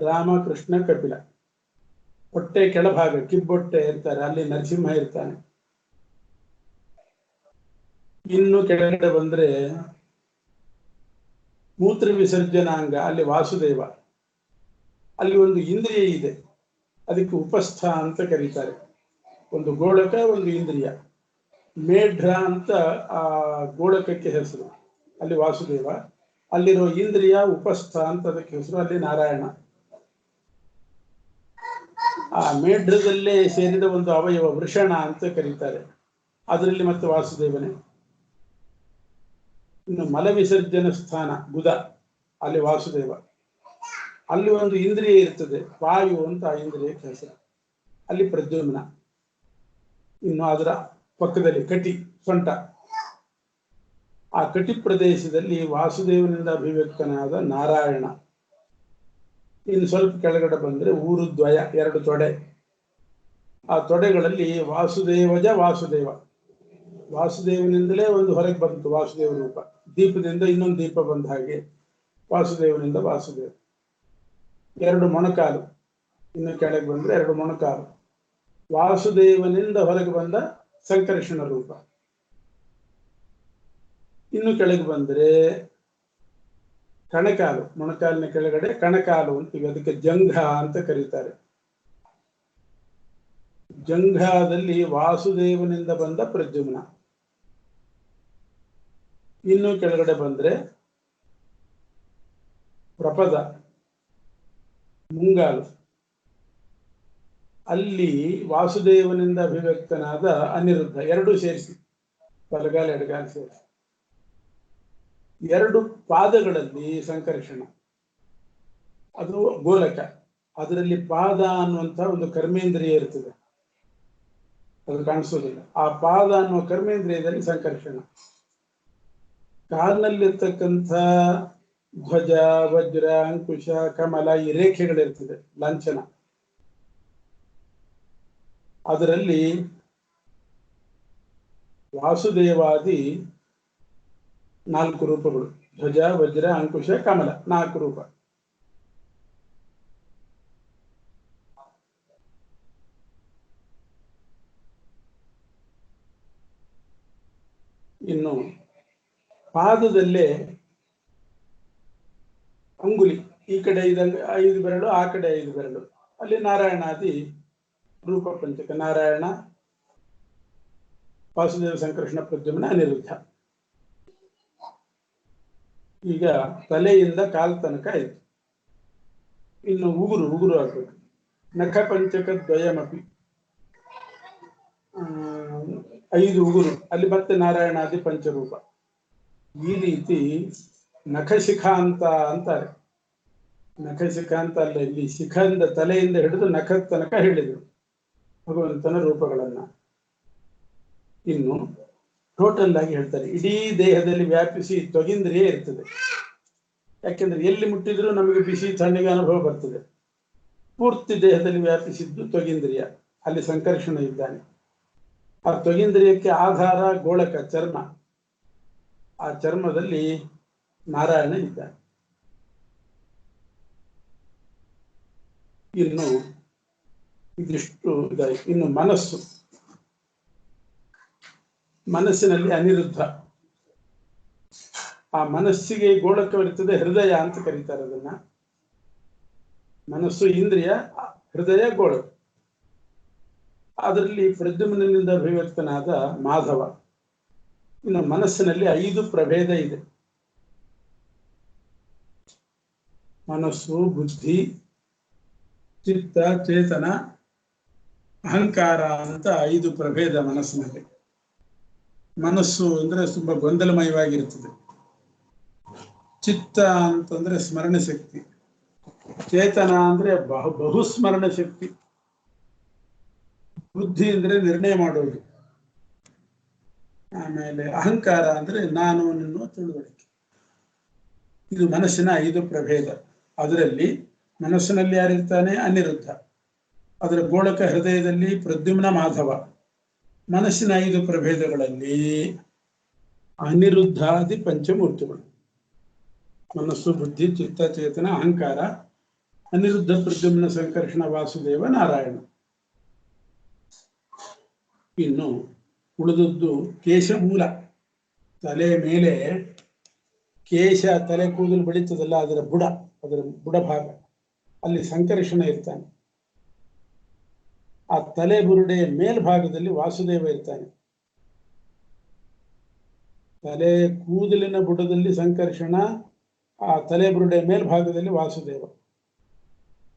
ರಾಮ, ಕೃಷ್ಣ, ಕಪಿಲ. ಹೊಟ್ಟೆ ಕೆಳಭಾಗ ಕಿಬ್ಬೊಟ್ಟೆ ಇರ್ತಾರೆ, ಅಲ್ಲಿ ನರಸಿಂಹ ಇರ್ತಾನೆ. ಇನ್ನು ಕೆಳಗಡೆ ಬಂದ್ರೆ ಮೂತ್ರ ವಿಸರ್ಜನಾಂಗ, ಅಲ್ಲಿ ವಾಸುದೇವ. ಅಲ್ಲಿ ಒಂದು ಇಂದ್ರಿಯ ಇದೆ, ಅದಕ್ಕೆ ಉಪಸ್ಥ ಅಂತ ಕರೀತಾರೆ. ಒಂದು ಗೋಳಕ, ಒಂದು ಇಂದ್ರಿಯ. ಮೇಢ್ರ ಅಂತ ಆ ಗೋಳಕಕ್ಕೆ ಹೆಸರು, ಅಲ್ಲಿ ವಾಸುದೇವ. ಅಲ್ಲಿರೋ ಇಂದ್ರಿಯ ಉಪಸ್ಥ ಅಂತ ಅದಕ್ಕೆ ಹೆಸರು, ಅಲ್ಲಿ ನಾರಾಯಣ. ಆ ಮೇಢ್ರದಲ್ಲೇ ಸೇರಿದ ಒಂದು ಅವಯವ ವೃಷಣ ಅಂತ ಕರೀತಾರೆ, ಅದರಲ್ಲಿ ಮತ್ತೆ ವಾಸುದೇವನೇ. ಇನ್ನು ಮಲ ವಿಸರ್ಜನ ಸ್ಥಾನ ಗುದ, ಅಲ್ಲಿ ವಾಸುದೇವ. ಅಲ್ಲಿ ಒಂದು ಇಂದ್ರಿಯ ಇರ್ತದೆ, ವಾಯು ಅಂತ ಆ ಇಂದ್ರಿಯಕ್ಕೆ ಹೆಸರು, ಅಲ್ಲಿ ಪ್ರದ್ಯುಮ್ನ. ಇನ್ನು ಅದರ ಪಕ್ಕದಲ್ಲಿ ಕಟಿ, ಸೊಂಟ. ಆ ಕಟಿ ಪ್ರದೇಶದಲ್ಲಿ ವಾಸುದೇವನಿಂದ ಅಭಿವ್ಯಕ್ತನಾದ ನಾರಾಯಣ. ಇನ್ನು ಸ್ವಲ್ಪ ಕೆಳಗಡೆ ಬಂದ್ರೆ ಊರುದ್ವಯ, 2 ತೊಡೆ. ಆ ತೊಡೆಗಳಲ್ಲಿ ವಾಸುದೇವಜ ವಾಸುದೇವ. ವಾಸುದೇವನಿಂದಲೇ ಒಂದು ಹೊರಗೆ ಬಂತು ವಾಸುದೇವ ರೂಪ. ದೀಪದಿಂದ ಇನ್ನೊಂದು ದೀಪ ಬಂದ ಹಾಗೆ ವಾಸುದೇವನಿಂದ ವಾಸುದೇವ. 2 ಮೊಣಕಾಲು. ಇನ್ನು ಕೆಳಗೆ ಬಂದ್ರೆ 2 ಮೊಣಕಾಲು. ವಾಸುದೇವನಿಂದ ಹೊರಗೆ ಬಂದ ಸಂಕರ್ಷಣ ರೂಪ. ಇನ್ನು ಕೆಳಗೆ ಬಂದ್ರೆ ಕಣಕಾಲು, ಮೊಣಕಾಲಿನ ಕೆಳಗಡೆ ಕಣಕಾಲು ಅಂತೀವಿ, ಅದಕ್ಕೆ ಜಂಘ ಅಂತ ಕರೀತಾರೆ. ಜಂಘಾದಲ್ಲಿ ವಾಸುದೇವನಿಂದ ಬಂದ ಪ್ರದ್ಯುಮ್ನ. ಇನ್ನು ಕೆಳಗಡೆ ಬಂದ್ರೆ ಪ್ರಪದ, ಮುಂಗಾಲು, ಅಲ್ಲಿ ವಾಸುದೇವನಿಂದ ಅಭಿವ್ಯಕ್ತನಾದ ಅನಿರುದ್ಧ. ಎರಡೂ ಸೇರಿಸಿ, ಬಲಗಾಲ ಎಡಗಾಲ ಸೇರಿಸಿ. ಎರಡು ಪಾದಗಳಲ್ಲಿ ಸಂಕರ್ಷಣ, ಅದು ಗೋಲಕ. ಅದರಲ್ಲಿ ಪಾದ ಅನ್ನುವಂಥ ಒಂದು ಕರ್ಮೇಂದ್ರಿಯ ಇರ್ತದೆ, ಅದು ಕಾಣಿಸೋದಿಲ್ಲ. ಆ ಪಾದ ಅನ್ನುವ ಕರ್ಮೇಂದ್ರಿಯದಲ್ಲಿ ಸಂಕರ್ಷಣ. ಕಾಲಿನಲ್ಲಿರ್ತಕ್ಕಂಥ ಧ್ವಜ, ವಜ್ರ, ಅಂಕುಶ, ಕಮಲ, ಈ ರೇಖೆಗಳಿರ್ತದೆ, ಲಾಂಛನ. ಅದರಲ್ಲಿ ವಾಸುದೇವಾದಿ 4 ರೂಪಗಳು: ಧ್ವಜ, ವಜ್ರ, ಅಂಕುಶ, ಕಮಲ, 4 ರೂಪ. ಇನ್ನು ಪಾದದಲ್ಲೇ ಅಂಗುಲಿ, ಈ ಕಡೆ 5 ಬೆರಳು, ಆ ಕಡೆ 5 ಬೆರಳು. ಅಲ್ಲಿ ನಾರಾಯಣಾದಿ ರೂಪ ಪಂಚಕ: ನಾರಾಯಣ, ವಾಸುದೇವ, ಸಂಕರ್ಷಣ, ಪ್ರದ್ಯುಮ್ನ, ಅನಿರುದ್ಧ. ಈಗ ತಲೆಯಿಂದ ಕಾಲ್ ತನಕ ಆಯ್ತು. ಇನ್ನು ಉಗುರು ಆಗ್ಬೇಕು. ನಖ ಪಂಚಕ ದ್ವಯಮಪಿ, 5 ಉಗುರು, ಅಲ್ಲಿ ಮತ್ತೆ ನಾರಾಯಣಾದಿ ಪಂಚರೂಪ. ಈ ರೀತಿ ನಖಶಿಖಾಂತ ಅಂತಾರೆ. ನಖಶಿಖಾಂತ ಅಲ್ಲ, ಇಲ್ಲಿ ಶಿಖಂದ ತಲೆಯಿಂದ ಹಿಡಿದು ನಖದ ತನಕ ಹೇಳಿದರು ಭಗವಂತನ ರೂಪಗಳನ್ನ. ಇನ್ನು ಟೋಟಲ್ ಆಗಿ ಹೇಳ್ತಾರೆ, ಇಡೀ ದೇಹದಲ್ಲಿ ವ್ಯಾಪಿಸಿ ತ್ವಗಿಂದ್ರಿಯ ಇರ್ತದೆ. ಯಾಕೆಂದ್ರೆ ಎಲ್ಲಿ ಮುಟ್ಟಿದ್ರೂ ನಮಗೆ ಬಿಸಿ ತಣ್ಣಗೆ ಅನುಭವ ಬರ್ತದೆ. ಪೂರ್ತಿ ದೇಹದಲ್ಲಿ ವ್ಯಾಪಿಸಿದ್ದು ತ್ವಗಿಂದ್ರಿಯ, ಅಲ್ಲಿ ಸಂಕರ್ಷಣ ಇದ್ದಾನೆ. ಆ ತ್ವಗಿಂದ್ರಿಯಕ್ಕೆ ಆಧಾರ ಗೋಳಕ, ಚರ್ಮ. ಆ ಚರ್ಮದಲ್ಲಿ ನಾರಾಯಣ ಇದ್ದಾನೆ. ಇನ್ನು ಇದಿಷ್ಟು ಇದಾಯಿತು. ಇನ್ನು ಮನಸ್ಸಿನಲ್ಲಿ ಅನಿರುದ್ಧ. ಆ ಮನಸ್ಸಿಗೆ ಗೋಳಕವಿರ್ತದೆ, ಹೃದಯ ಅಂತ ಕರೀತಾರೆ ಅದನ್ನ. ಮನಸ್ಸು ಇಂದ್ರಿಯ, ಹೃದಯ ಗೋಳಕ. ಅದರಲ್ಲಿ ಪ್ರದ್ಯುಮ್ನಿಂದ ಅಭಿವ್ಯಕ್ತನಾದ ಮಾಧವ. ಇನ್ನು ಮನಸ್ಸಿನಲ್ಲಿ 5 ಪ್ರಭೇದ ಇದೆ: ಮನಸ್ಸು, ಬುದ್ಧಿ, ಚಿತ್ತ, ಚೇತನ, ಅಹಂಕಾರ ಅಂತ 5 ಪ್ರಭೇದ ಮನಸ್ಸಿನಲ್ಲಿ. ಮನಸ್ಸು ಅಂದ್ರೆ ತುಂಬಾ ಗೊಂದಲಮಯವಾಗಿರ್ತದೆ. ಚಿತ್ತ ಅಂತಂದ್ರೆ ಸ್ಮರಣ ಶಕ್ತಿ, ಚೇತನ ಅಂದ್ರೆ ಬಹುಸ್ಮರಣ ಶಕ್ತಿ, ಬುದ್ಧಿ ಅಂದ್ರೆ ನಿರ್ಣಯ ಮಾಡೋದು, ಆಮೇಲೆ ಅಹಂಕಾರ ಅಂದ್ರೆ ನಾನು ಎನ್ನುವ ತಿಳುವಳಿಕೆ. ಇದು ಮನಸ್ಸಿನ 5 ಪ್ರಭೇದ. ಅದರಲ್ಲಿ ಮನಸ್ಸಿನಲ್ಲಿ ಯಾರಿರ್ತಾನೆ? ಅನಿರುದ್ಧ. ಅದರ ಗೋಳಕ ಹೃದಯದಲ್ಲಿ ಪ್ರದ್ಯುಮ್ನ, ಮಾಧವ. ಮನಸ್ಸಿನ 5 ಪ್ರಭೇದಗಳಲ್ಲಿ ಅನಿರುದ್ಧಾದಿ ಪಂಚಮೂರ್ತಿಗಳು: ಮನಸ್ಸು, ಬುದ್ಧಿ, ಚಿತ್ತ, ಚೇತನ, ಅಹಂಕಾರ, ಅನಿರುದ್ಧ, ಪ್ರದ್ಯುಮ್ನ, ಸಂಕರ್ಷಣ, ವಾಸುದೇವ, ನಾರಾಯಣ. ಇನ್ನು ಉಳಿದದ್ದು ಕೇಶಮೂಲ. ತಲೆ ಮೇಲೆ ಕೇಶ, ತಲೆ ಕೂದಲು ಬೆಳೀತದಲ್ಲ, ಅದರ ಬುಡಭಾಗ, ಅಲ್ಲಿ ಸಂಕರ್ಷಣ ಇರ್ತಾನೆ. ಆ ತಲೆ ಬುರುಡೆಯ ಮೇಲ್ಭಾಗದಲ್ಲಿ ವಾಸುದೇವ ಇರ್ತಾನೆ. ತಲೆ ಕೂದಲಿನ ಬುಡದಲ್ಲಿ ಸಂಕರ್ಷಣ, ಆ ತಲೆ ಬುರುಡೆಯ ಮೇಲ್ಭಾಗದಲ್ಲಿ ವಾಸುದೇವ.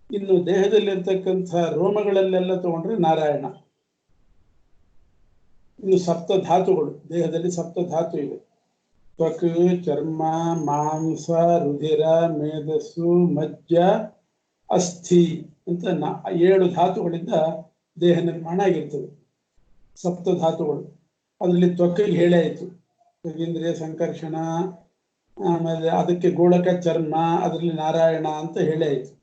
ಇನ್ನು ದೇಹದಲ್ಲಿರ್ತಕ್ಕಂಥ ರೋಮಗಳಲ್ಲೆಲ್ಲ ತಗೊಂಡ್ರೆ ನಾರಾಯಣ. ಇನ್ನು 7 ಧಾತುಗಳು, ದೇಹದಲ್ಲಿ 7 ಧಾತು ಇದೆ: ತ್ವಕ್, ಚರ್ಮ, ಮಾಂಸ, ರುಧಿರ, ಮೇಧಸ್ಸು, ಮಜ್ಜ, ಅಸ್ಥಿ ಅಂತ 7 ಧಾತುಗಳಿಂದ ದೇಹ ನಿರ್ಮಾಣ ಆಗಿರ್ತದೆ. 7 ಧಾತುಗಳು. ಅದರಲ್ಲಿ ತ್ವಕ್ಕಿಗೆ ಹೇಳೇ ಆಯಿತು, ತ್ವಗೀಂದ್ರಿಯ, ಸಂಕರ್ಷಣ, ಆಮೇಲೆ ಅದಕ್ಕೆ ಗೋಳಕ ಚರ್ಮ, ಅದರಲ್ಲಿ ನಾರಾಯಣ ಅಂತ ಹೇಳೇ ಆಯಿತು.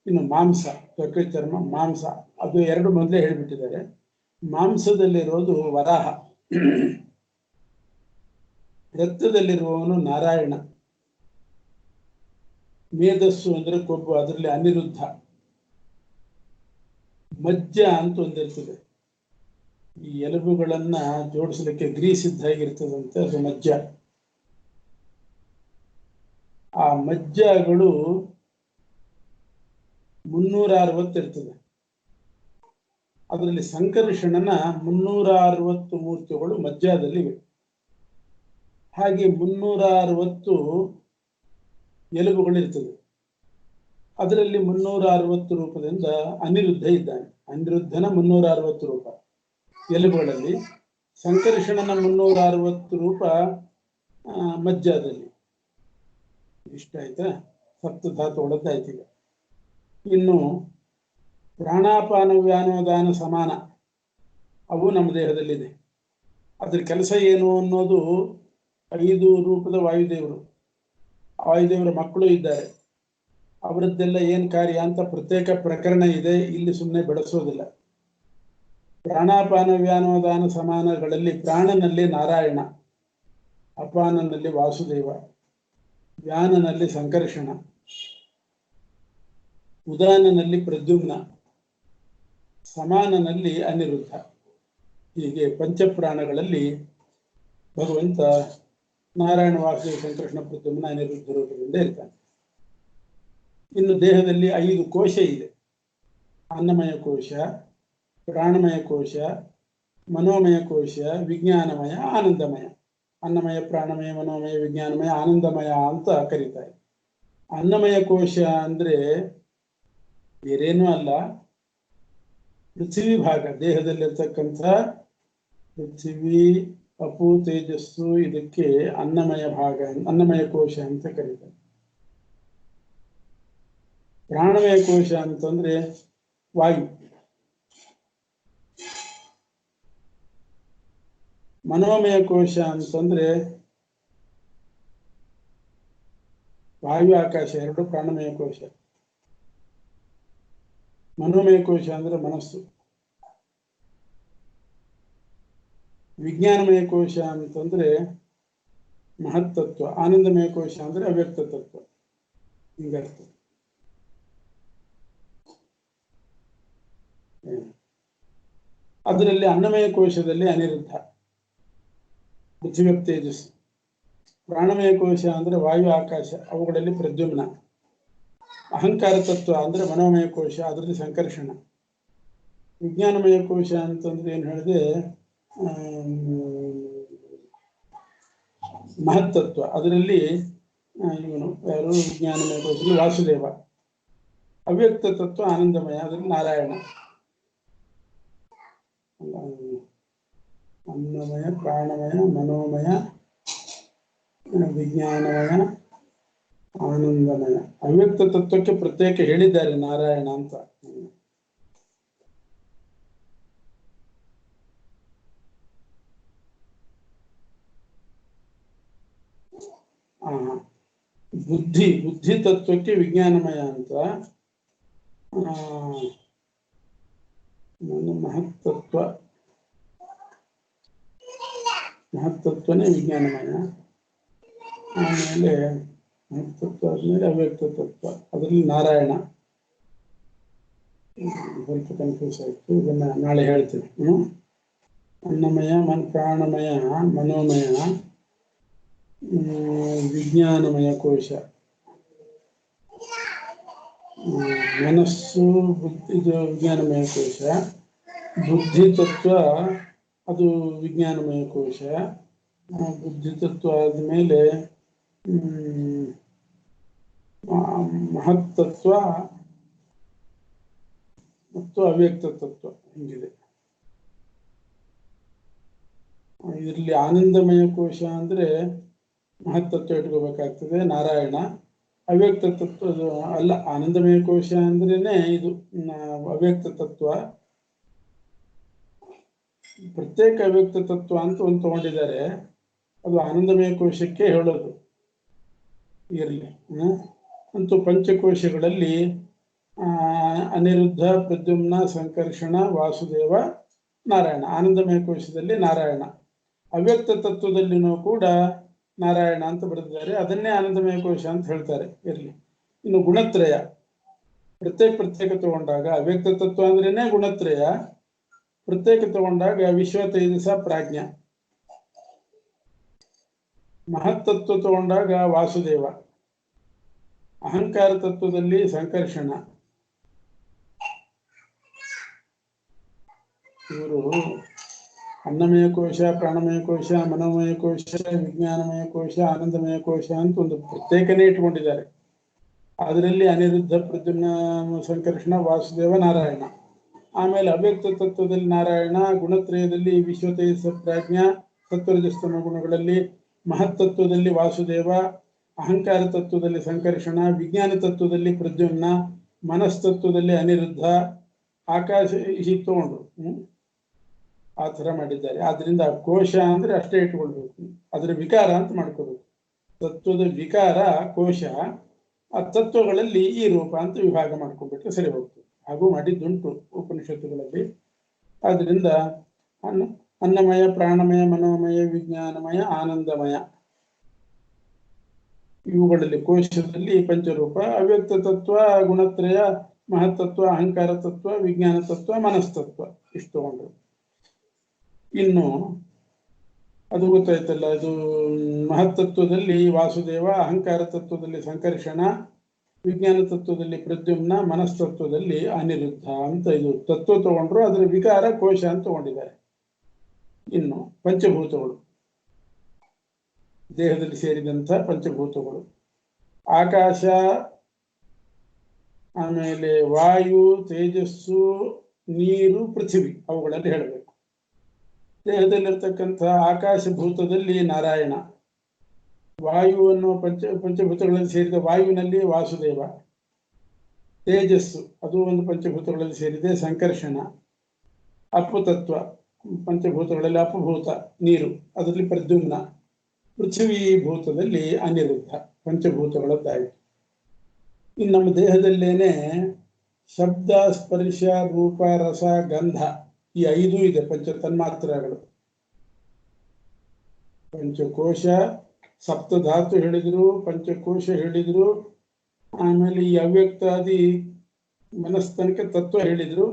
ಇನ್ನು ಮಾಂಸ, ತ್ವಕ್, ಚರ್ಮ, ಮಾಂಸ, ಅದು 2 ಮೊದಲೇ ಹೇಳಿಬಿಟ್ಟಿದ್ದಾರೆ. ಮಾಂಸದಲ್ಲಿರೋದು ವರಾಹ, ರಕ್ತದಲ್ಲಿರುವವನು ನಾರಾಯಣ. ಮೇಧಸ್ಸು ಅಂದ್ರೆ ಕೊಬ್ಬು, ಅದರಲ್ಲಿ ಅನಿರುದ್ಧ. ಮಜ್ಜ ಅಂತ ಒಂದಿರ್ತದೆ. ಈ ಎಲುಬುಗಳನ್ನ ಜೋಡಿಸಲಿಕ್ಕೆ ಗ್ರೀಸ್ ಇದ್ದಾಗಿರ್ತದಂತೆ, ಅದು ಮಜ್ಜ. ಆ ಮಜ್ಜಗಳು 360 ಇರ್ತದೆ. ಅದರಲ್ಲಿ ಸಂಕರ್ಷಣನ 360 ಮೂರ್ತಿಗಳು ಮಜ್ಜಾದಲ್ಲಿವೆ. ಹಾಗೆ 360 ಎಲುಬುಗಳಿರ್ತದೆ. ಅದರಲ್ಲಿ 360 ರೂಪದಿಂದ ಅನಿರುದ್ಧ ಇದ್ದಾನೆ. ಅನಿರುದ್ಧನ 360 ರೂಪ ಎಲುಬುಗಳಲ್ಲಿ, ಸಂಕರ್ಷಣನ 360 ರೂಪ ಮಜ್ಜಾದಲ್ಲಿ. ಇಷ್ಟ ಆಯ್ತಾ? ಸಪ್ತಧಾತುಗಳದ್ದಾಯ್ತು. ಈಗ ಇನ್ನು ಪ್ರಾಣಾಪಾನ ವ್ಯಾನೋದಾನ ಸಮಾನ ಅವು ನಮ್ಮ ದೇಹದಲ್ಲಿದೆ. ಅದ್ರ ಕೆಲಸ ಏನು ಅನ್ನೋದು 5 ರೂಪದ ವಾಯುದೇವರು, ವಾಯುದೇವರ ಮಕ್ಕಳು ಇದ್ದಾರೆ. ಅವರದ್ದೆಲ್ಲ ಏನು ಕಾರ್ಯ ಅಂತ ಪ್ರತ್ಯೇಕ ಪ್ರಕರಣ ಇದೆ, ಇಲ್ಲಿ ಸುಮ್ಮನೆ ಬೆಳೆಸೋದಿಲ್ಲ. ಪ್ರಾಣಾಪಾನ ವ್ಯಾನೋದಾನ ಸಮಾನಗಳಲ್ಲಿ ಪ್ರಾಣನಲ್ಲಿ ನಾರಾಯಣ, ಅಪಾನನಲ್ಲಿ ವಾಸುದೇವ, ವ್ಯಾನನಲ್ಲಿ ಸಂಕರ್ಷಣ, ಉದಾನನಲ್ಲಿ ಪ್ರದ್ಯುಮ್ನ, ಸಮಾನನಲ್ಲಿ ಅನಿರುದ್ಧ. ಹೀಗೆ ಪಂಚಪ್ರಾಣಗಳಲ್ಲಿ ಭಗವಂತ ನಾರಾಯಣ, ವಾಸುದೇವ, ಸಂಕರ್ಷಣ, ಪ್ರದ್ಯುಮ್ನ, ಅನಿರುದ್ಧ ರೂಪದಿಂದ ಇರ್ತಾನೆ. ಇನ್ನು ದೇಹದಲ್ಲಿ 5 ಕೋಶ ಇದೆ. ಅನ್ನಮಯ ಕೋಶ, ಪ್ರಾಣಮಯ ಕೋಶ, ಮನೋಮಯ ಕೋಶ, ವಿಜ್ಞಾನಮಯ, ಆನಂದಮಯ. ಅನ್ನಮಯ, ಪ್ರಾಣಮಯ, ಮನೋಮಯ, ವಿಜ್ಞಾನಮಯ, ಆನಂದಮಯ ಅಂತ ಕರೀತಾರೆ. ಅನ್ನಮಯ ಕೋಶ ಅಂದ್ರೆ ಬೇರೇನೂ ಅಲ್ಲ, ಪೃಥ್ವಿ ಭಾಗ. ದೇಹದಲ್ಲಿರ್ತಕ್ಕಂಥ ಪೃಥ್ವಿ, ಅಪು, ತೇಜಸ್ಸು, ಇದಕ್ಕೆ ಅನ್ನಮಯ ಭಾಗ, ಅನ್ನಮಯ ಕೋಶ ಅಂತ ಕರೀತಾರೆ. ಪ್ರಾಣಮಯ ಕೋಶ ಅಂತಂದ್ರೆ ವಾಯು. ಮನೋಮಯ ಕೋಶ ಅಂತಂದ್ರೆ ವಾಯು, ಆಕಾಶ ಎರಡು ಪ್ರಾಣಮಯ ಕೋಶ. ಮನೋಮಯ ಕೋಶ ಅಂದ್ರೆ ಮನಸ್ಸು. ವಿಜ್ಞಾನಮಯ ಕೋಶ ಅಂತಂದ್ರೆ ಮಹತ್ತತ್ವ. ಆನಂದಮಯ ಕೋಶ ಅಂದ್ರೆ ಅವ್ಯಕ್ತ ತತ್ವ. ಹಿಂಗರ್ಥ. ಅದರಲ್ಲಿ ಅನ್ನಮಯ ಕೋಶದಲ್ಲಿ ಅನಿರುದ್ಧ, ಪೃಥ್ವಿ, ತೇಜಸ್ಸು. ಪ್ರಾಣಮಯ ಕೋಶ ಅಂದ್ರೆ ವಾಯು, ಆಕಾಶ, ಅವುಗಳಲ್ಲಿ ಪ್ರದ್ಯುಮ್ನ. ಅಹಂಕಾರ ತತ್ವ ಅಂದ್ರೆ ಮನೋಮಯ ಕೋಶ, ಅದರಲ್ಲಿ ಸಂಕರ್ಷಣ. ವಿಜ್ಞಾನಮಯ ಕೋಶ ಅಂತಂದ್ರೆ ಏನು ಹೇಳಿದೆ, ಮಹತ್ತತ್ವ, ಅದರಲ್ಲಿ ಇವನು ಯಾರು, ವಿಜ್ಞಾನಮಯ ಕೋಶದಲ್ಲಿ ವಾಸುದೇವ. ಅವ್ಯಕ್ತ ತತ್ವ ಆನಂದಮಯ, ಅದರಲ್ಲಿ ನಾರಾಯಣ. ಅನ್ನಮಯ, ಪ್ರಾಣಮಯ, ಮನೋಮಯ, ವಿಜ್ಞಾನಮಯ, ಆನಂದಮಯ. ಅವ್ಯಕ್ತ ತತ್ವಕ್ಕೆ ಪ್ರತ್ಯೇಕ ಹೇಳಿದ್ದಾರೆ ನಾರಾಯಣ ಅಂತ. ಬುದ್ಧಿ ತತ್ವಕ್ಕೆ ವಿಜ್ಞಾನಮಯ ಅಂತ. ಮಹತ್ತತ್ವನೇ ವಿಜ್ಞಾನಮಯ. ಆಮೇಲೆ ಮಹತ್ತತ್ವ ಆದ್ಮೇಲೆ ಅವ್ಯಕ್ತ ತತ್ವ, ಅದರಲ್ಲಿ ನಾರಾಯಣ. ಸ್ವಲ್ಪ ಕನ್ಫ್ಯೂಸ್ ಆಯ್ತು, ಇದನ್ನ ನಾಳೆ ಹೇಳ್ತೀನಿ. ಅನ್ನಮಯ, ಪ್ರಾಣಮಯ, ಮನೋಮಯ, ವಿಜ್ಞಾನಮಯ ಕೋಶ, ಮನಸ್ಸು, ಇದು ವಿಜ್ಞಾನಮಯ ಕೋಶ. ಬುದ್ಧಿ ತತ್ವ ಅದು ವಿಜ್ಞಾನಮಯ ಕೋಶ. ಬುದ್ಧಿ ತತ್ವ ಆದಮೇಲೆ ಮಹತ್ತತ್ವ ಮತ್ತು ಅವ್ಯಕ್ತ ತತ್ವ ಹಿಂಗಿದೆ. ಇದರಲ್ಲಿ ಆನಂದಮಯ ಕೋಶ ಅಂದ್ರೆ ಮಹತ್ತತ್ವ ಇಟ್ಕೋಬೇಕಾಗ್ತದೆ, ನಾರಾಯಣ. ಅವ್ಯಕ್ತ ತತ್ವ ಅಲ್ಲ, ಆನಂದಮಯ ಕೋಶ ಅಂದ್ರೇನೆ ಇದು ಅವ್ಯಕ್ತ ತತ್ವ. ಪ್ರತ್ಯೇಕ ಅವ್ಯಕ್ತ ತತ್ವ ಅಂತ ಒಂದು ತಗೊಂಡಿದ್ದಾರೆ, ಅದು ಆನಂದಮಯ ಕೋಶಕ್ಕೆ ಹೇಳೋದು. ಇರಲಿ. ಅಂತೂ ಪಂಚಕೋಶಗಳಲ್ಲಿ ಅನಿರುದ್ಧ, ಪ್ರದ್ಯುಮ್ನ, ಸಂಕರ್ಷಣ, ವಾಸುದೇವ, ನಾರಾಯಣ. ಆನಂದಮಯ ಕೋಶದಲ್ಲಿ ನಾರಾಯಣ. ಅವ್ಯಕ್ತ ತತ್ವದಲ್ಲಿನೂ ಕೂಡ ನಾರಾಯಣ ಅಂತ ಬರೆದಿದ್ದಾರೆ, ಅದನ್ನೇ ಆನಂದಮಯ ಕೋಶ ಅಂತ ಹೇಳ್ತಾರೆ. ಇರಲಿ. ಇನ್ನು ಗುಣತ್ರಯ, ಪ್ರತ್ಯೇಕ ತಗೊಂಡಾಗ ಅವ್ಯಕ್ತ ತತ್ವ ಅಂದ್ರೇನೆ ಗುಣತ್ರಯ. ಪ್ರತ್ಯೇಕ ತಗೊಂಡಾಗ ವಿಶ್ವ ತೇಜಸ ಪ್ರಾಜ್ಞ. ಮಹತ್ತತ್ವ ತಗೊಂಡಾಗ ವಾಸುದೇವ. ಅಹಂಕಾರ ತತ್ವದಲ್ಲಿ ಸಂಕರ್ಷಣ. ಇವರು ಅನ್ನಮಯ ಕೋಶ, ಪ್ರಾಣಮಯ ಕೋಶ, ಮನೋಮಯ ಕೋಶ, ವಿಜ್ಞಾನಮಯ ಕೋಶ, ಆನಂದಮಯ ಕೋಶ ಅಂತ ಒಂದು ಪ್ರತ್ಯೇಕನೇ ಇಟ್ಕೊಂಡಿದ್ದಾರೆ. ಅದರಲ್ಲಿ ಅನಿರುದ್ಧ, ಪ್ರದ್ಯುಮ್ನ, ಸಂಕರ್ಷಣ, ವಾಸುದೇವ, ನಾರಾಯಣ. ಆಮೇಲೆ ಅವ್ಯಕ್ತ ತತ್ವದಲ್ಲಿ ನಾರಾಯಣ, ಗುಣತ್ರಯದಲ್ಲಿ ವಿಶ್ವ ತೇಜಸ ಪ್ರಾಜ್ಞ, ಸತ್ವರಜಸ್ತಮ ಗುಣಗಳಲ್ಲಿ ಮಹತ್ತತ್ವದಲ್ಲಿ ವಾಸುದೇವ, ಅಹಂಕಾರ ತತ್ವದಲ್ಲಿ ಸಂಕರ್ಷಣ, ವಿಜ್ಞಾನ ತತ್ವದಲ್ಲಿ ಪ್ರದ್ಯುಮ್ನ, ಮನಸ್ತತ್ವದಲ್ಲಿ ಅನಿರುದ್ಧ, ಆಕಾಶ ಹೀಗೆ ತಗೊಂಡು ಆ ಥರ ಮಾಡಿದ್ದಾರೆ. ಆದ್ರಿಂದ ಕೋಶ ಅಂದ್ರೆ ಅಷ್ಟೇ ಇಟ್ಕೊಳ್ಬೇಕು, ಅದರ ವಿಕಾರ ಅಂತ ಮಾಡ್ಕೋಬೇಕು. ತತ್ವದ ವಿಕಾರ ಕೋಶ, ಆ ತತ್ವಗಳಲ್ಲಿ ಈ ರೂಪ ಅಂತ ವಿಭಾಗ ಮಾಡ್ಕೊಂಡ್ಬಿಟ್ರೆ ಸರಿ ಹೋಗ್ತದೆ. ಹಾಗೂ ಮಾಡಿದ್ದುಂಟು ಉಪನಿಷತ್ತುಗಳಲ್ಲಿ. ಆದ್ರಿಂದ ಅನ್ನಮಯ, ಪ್ರಾಣಮಯ, ಮನೋಮಯ, ವಿಜ್ಞಾನಮಯ, ಆನಂದಮಯ ಇವುಗಳಲ್ಲಿ ಕೋಶದಲ್ಲಿ ಪಂಚರೂಪ. ಅವ್ಯಕ್ತ ತತ್ವ, ಗುಣತ್ರಯ, ಮಹತ್ತತ್ವ, ಅಹಂಕಾರ ತತ್ವ, ವಿಜ್ಞಾನ ತತ್ವ, ಮನಸ್ತತ್ವ ಇಷ್ಟು ತಗೊಂಡ್ರು. ಇನ್ನು ಅದು ಗೊತ್ತಾಯ್ತಲ್ಲ, ಅದು ಮಹತ್ತತ್ವದಲ್ಲಿ ವಾಸುದೇವ, ಅಹಂಕಾರ ತತ್ವದಲ್ಲಿ ಸಂಕರ್ಷಣ, ವಿಜ್ಞಾನ ತತ್ವದಲ್ಲಿ ಪ್ರದ್ಯುಮ್ನ, ಮನಸ್ತತ್ವದಲ್ಲಿ ಅನಿರುದ್ಧ ಅಂತ ಇದು ತತ್ವ ತಗೊಂಡ್ರು. ಅದರ ವಿಕಾರ ಕೋಶ ಅಂತ ತಗೊಂಡಿದ್ದಾರೆ. ಇನ್ನು ಪಂಚಭೂತಗಳು, ದೇಹದಲ್ಲಿ ಸೇರಿದಂಥ ಪಂಚಭೂತಗಳು, ಆಕಾಶ, ಆಮೇಲೆ ವಾಯು, ತೇಜಸ್ಸು, ನೀರು, ಪೃಥ್ವಿ, ಅವುಗಳಲ್ಲಿ ಹೇಳಬೇಕು. ದೇಹದಲ್ಲಿರ್ತಕ್ಕಂಥ ಆಕಾಶಭೂತದಲ್ಲಿ ನಾರಾಯಣ, ವಾಯು ಅನ್ನುವ ಪಂಚಭೂತಗಳಲ್ಲಿ ಸೇರಿದ ವಾಯುವಿನಲ್ಲಿ ವಾಸುದೇವ, ತೇಜಸ್ಸು ಅದು ಒಂದು ಪಂಚಭೂತಗಳಲ್ಲಿ ಸೇರಿದೆ ಸಂಕರ್ಷಣ, ಅಪ್ಪುತತ್ವ ಪಂಚಭೂತಗಳಲ್ಲಿ ಅಪಭೂತ ನೀರು, ಅದರಲ್ಲಿ ಪ್ರದ್ಯುಮ್ನ, ಪೃಥ್ವಿ ಭೂತದಲ್ಲಿ ಅನಿರುದ್ಧ, ಪಂಚಭೂತಗಳದ್ದಾಗಿ. ಇನ್ನು ನಮ್ಮ ದೇಹದಲ್ಲೇನೆ ಶಬ್ದ, ಸ್ಪರ್ಶ, ರೂಪ, ರಸ, ಗಂಧ ಈ 5 ಇದೆ ಪಂಚ ತನ್ಮಾತ್ರಗಳು. ಪಂಚಕೋಶ, ಸಪ್ತಧಾತು ಹೇಳಿದ್ರು, ಪಂಚಕೋಶ ಹೇಳಿದ್ರು, ಆಮೇಲೆ ಈ ಅವ್ಯಕ್ತಾದಿ ಮನಸ್ತನಕ ತತ್ವ ಹೇಳಿದ್ರು,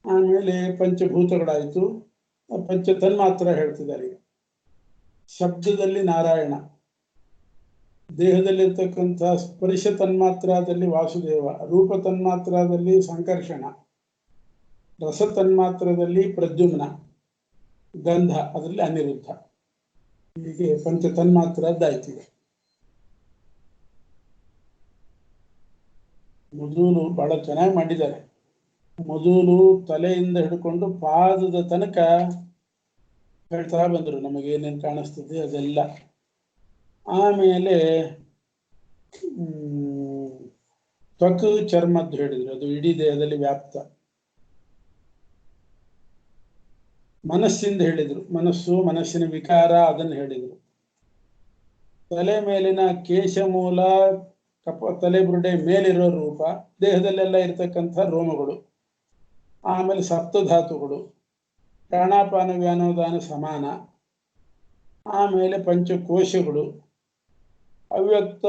ಆಮೇಲೆ ಪಂಚಭೂತಗಳಾಯಿತು, ಪಂಚ ತನ್ಮಾತ್ರ ಹೇಳ್ತಿದ್ದಾರೆ. ಈಗ ಶಬ್ದದಲ್ಲಿ ನಾರಾಯಣ, ದೇಹದಲ್ಲಿರ್ತಕ್ಕಂಥ ಸ್ಪರ್ಶ ತನ್ಮಾತ್ರದಲ್ಲಿ ವಾಸುದೇವ, ರೂಪ ತನ್ಮಾತ್ರದಲ್ಲಿ ಸಂಕರ್ಷಣ, ರಸ ತನ್ಮಾತ್ರದಲ್ಲಿ ಪ್ರದ್ಯುಮ್ನ, ಗಂಧ ಅದರಲ್ಲಿ ಅನಿರುದ್ಧ. ಹೀಗೆ ಪಂಚ ತನ್ಮಾತ್ರದ್ದಾಯ್ತು. ಮೊದಲು ಬಹಳ ಚೆನ್ನಾಗಿ ಮಾಡಿದ್ದಾರೆ. ಮೊದಲು ತಲೆಯಿಂದ ಹಿಡ್ಕೊಂಡು ಪಾದದ ತನಕ ಹೇಳ್ತಾ ಬಂದರು, ನಮಗೇನೇನು ಕಾಣಿಸ್ತದೆ ಅದೆಲ್ಲ. ಆಮೇಲೆ ತ್ವಕ್ ಚರ್ಮದ್ದು ಹೇಳಿದ್ರು, ಅದು ಇಡೀ ದೇಹದಲ್ಲಿ ವ್ಯಾಪ್ತ. ಮನಸ್ಸಿಂದ ಹೇಳಿದ್ರು, ಮನಸ್ಸು, ಮನಸ್ಸಿನ ವಿಕಾರ ಅದನ್ನು ಹೇಳಿದ್ರು. ತಲೆ ಮೇಲಿನ ಕೇಶ ಮೂಲ, ತಲೆ ಬುರುಡೆ ಮೇಲಿರೋ ರೂಪ, ದೇಹದಲ್ಲೆಲ್ಲ ಇರ್ತಕ್ಕಂಥ ರೋಮಗಳು, ಆಮೇಲೆ ಸಪ್ತಧಾತುಗಳು, ಪ್ರಾಣಾಪಾನ ವ್ಯಾನೋದಾನ ಸಮಾನ, ಆಮೇಲೆ ಪಂಚಕೋಶಗಳು, ಅವ್ಯಕ್ತ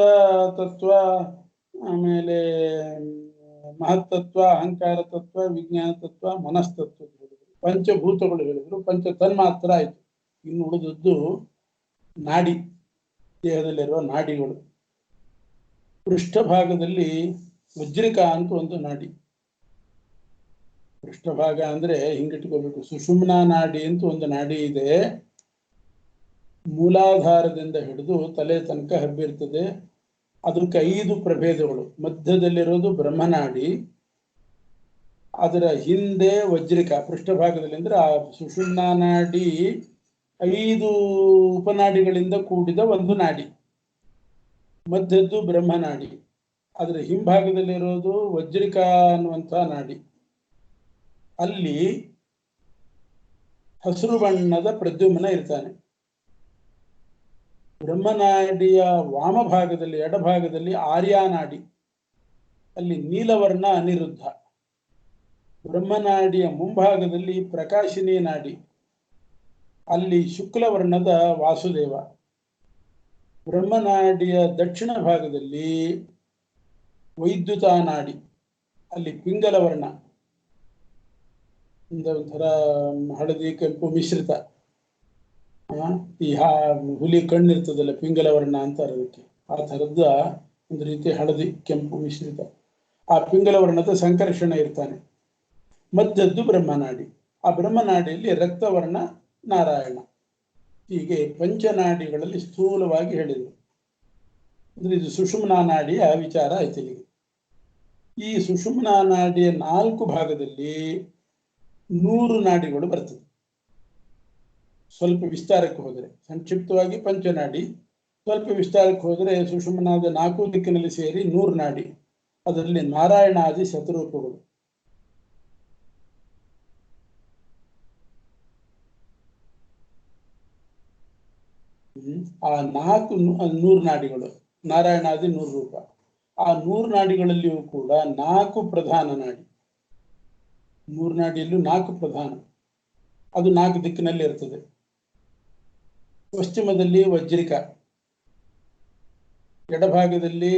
ತತ್ವ, ಆಮೇಲೆ ಮಹತ್ತತ್ವ, ಅಹಂಕಾರ ತತ್ವ, ವಿಜ್ಞಾನ ತತ್ವ, ಮನಸ್ತತ್ವ ಹೇಳಿದ್ರು. ಪಂಚಭೂತಗಳು ಹೇಳಿದ್ರು, ಪಂಚ ತನ್ಮಾತ್ರ ಆಯ್ತು. ಇನ್ನು ಉಳಿದದ್ದು ನಾಡಿ, ದೇಹದಲ್ಲಿರುವ ನಾಡಿಗಳು. ಪೃಷ್ಠಭಾಗದಲ್ಲಿ ವಜ್ರಿಕಾ ಅಂತ ಒಂದು ನಾಡಿ. ಪೃಷ್ಠಭಾಗ ಅಂದ್ರೆ ಹಿಂಗಿಟ್ಕೋಬೇಕು, ಸುಷುಮ್ನಾ ನಾಡಿ ಅಂತ ಒಂದು ನಾಡಿ ಇದೆ. ಮೂಲಾಧಾರದಿಂದ ಹಿಡಿದು ತಲೆ ತನಕ ಹಬ್ಬಿರ್ತದೆ. ಅದಕ್ಕೆ 5 ಪ್ರಭೇದಗಳು. ಮಧ್ಯದಲ್ಲಿರೋದು ಬ್ರಹ್ಮನಾಡಿ, ಅದರ ಹಿಂದೆ ವಜ್ರಿಕಾ, ಪೃಷ್ಠಭಾಗದಲ್ಲಿ ಅಂದ್ರೆ ಆ ಸುಷುಮ್ನಾ ನಾಡಿ 5 ಉಪನಾಡಿಗಳಿಂದ ಕೂಡಿದ ಒಂದು ನಾಡಿ. ಮಧ್ಯದ್ದು ಬ್ರಹ್ಮನಾಡಿ, ಅದರ ಹಿಂಭಾಗದಲ್ಲಿರೋದು ವಜ್ರಿಕಾ ಅನ್ನುವಂಥ ನಾಡಿ. ಅಲ್ಲಿ ಹಸಿರು ಬಣ್ಣದ ಪ್ರದ್ಯುಮ್ನ ಇರ್ತಾನೆ. ಬ್ರಹ್ಮನಾಡಿಯ ವಾಮಭಾಗದಲ್ಲಿ, ಎಡಭಾಗದಲ್ಲಿ ಆರ್ಯಾನಾಡಿ, ಅಲ್ಲಿ ನೀಲವರ್ಣ ಅನಿರುದ್ಧ. ಬ್ರಹ್ಮನಾಡಿಯ ಮುಂಭಾಗದಲ್ಲಿ ಪ್ರಕಾಶಿನಿ ನಾಡಿ, ಅಲ್ಲಿ ಶುಕ್ಲವರ್ಣದ ವಾಸುದೇವ. ಬ್ರಹ್ಮನಾಡಿಯ ದಕ್ಷಿಣ ಭಾಗದಲ್ಲಿ ವೈದ್ಯುತಾ ನಾಡಿ, ಅಲ್ಲಿ ಪಿಂಗಲ ವರ್ಣ ಒಂಥರ ಹಳದಿ ಕೆಂಪು ಮಿಶ್ರಿತ, ಈ ಹುಲಿ ಕಣ್ಣಿರ್ತದಲ್ಲ ಪಿಂಗಲ ವರ್ಣ ಅಂತಾರೆ ಅದಕ್ಕೆ, ಆ ಥರದ ಒಂದು ರೀತಿ ಹಳದಿ ಕೆಂಪು ಮಿಶ್ರಿತ ಆ ಪಿಂಗಲ ವರ್ಣದ ಸಂಕರ್ಷಣ ಇರ್ತಾನೆ. ಮಧ್ಯದ್ದು ಬ್ರಹ್ಮನಾಡಿ, ಆ ಬ್ರಹ್ಮನಾಡಿಯಲ್ಲಿ ರಕ್ತವರ್ಣ ನಾರಾಯಣ. ಹೀಗೆ ಪಂಚನಾಡಿಗಳಲ್ಲಿ ಸ್ಥೂಲವಾಗಿ ಹೇಳಿದರು. ಅಂದ್ರೆ ಇದು ಸುಷುಮ್ನಾ ನಾಡಿಯ ವಿಚಾರ ಆಯ್ತು ಇಲ್ಲಿಗೆ. ಈ ಸುಷುಮ್ನಾ ನಾಡಿಯ 4 ಭಾಗದಲ್ಲಿ 100 ನಾಡಿಗಳು ಬರ್ತದೆ. ಸ್ವಲ್ಪ ವಿಸ್ತಾರಕ್ಕೆ ಹೋದರೆ, ಸಂಕ್ಷಿಪ್ತವಾಗಿ ಪಂಚನಾಡಿ, ಸ್ವಲ್ಪ ವಿಸ್ತಾರಕ್ಕೆ ಹೋದರೆ ಸುಷುಮ್ನಾದ 4 ದಿಕ್ಕಿನಲ್ಲಿ ಸೇರಿ 100 ನಾಡಿ. ಅದರಲ್ಲಿ ನಾರಾಯಣಾದಿ ಶತರೂಪಗಳು. ಆ 100 ನಾಡಿಗಳು ನಾರಾಯಣಾದಿ 100 ರೂಪ. ಆ 100 ನಾಡಿಗಳಲ್ಲಿಯೂ ಕೂಡ 4 ಪ್ರಧಾನ ನಾಡಿ. 100 ನಾಡಿಯಲ್ಲೂ 4 ಪ್ರಧಾನ, ಅದು 4 ದಿಕ್ಕಿನಲ್ಲಿ ಇರ್ತದೆ. ಪಶ್ಚಿಮದಲ್ಲಿ ವಜ್ರಿಕ, ಎಡಭಾಗದಲ್ಲಿ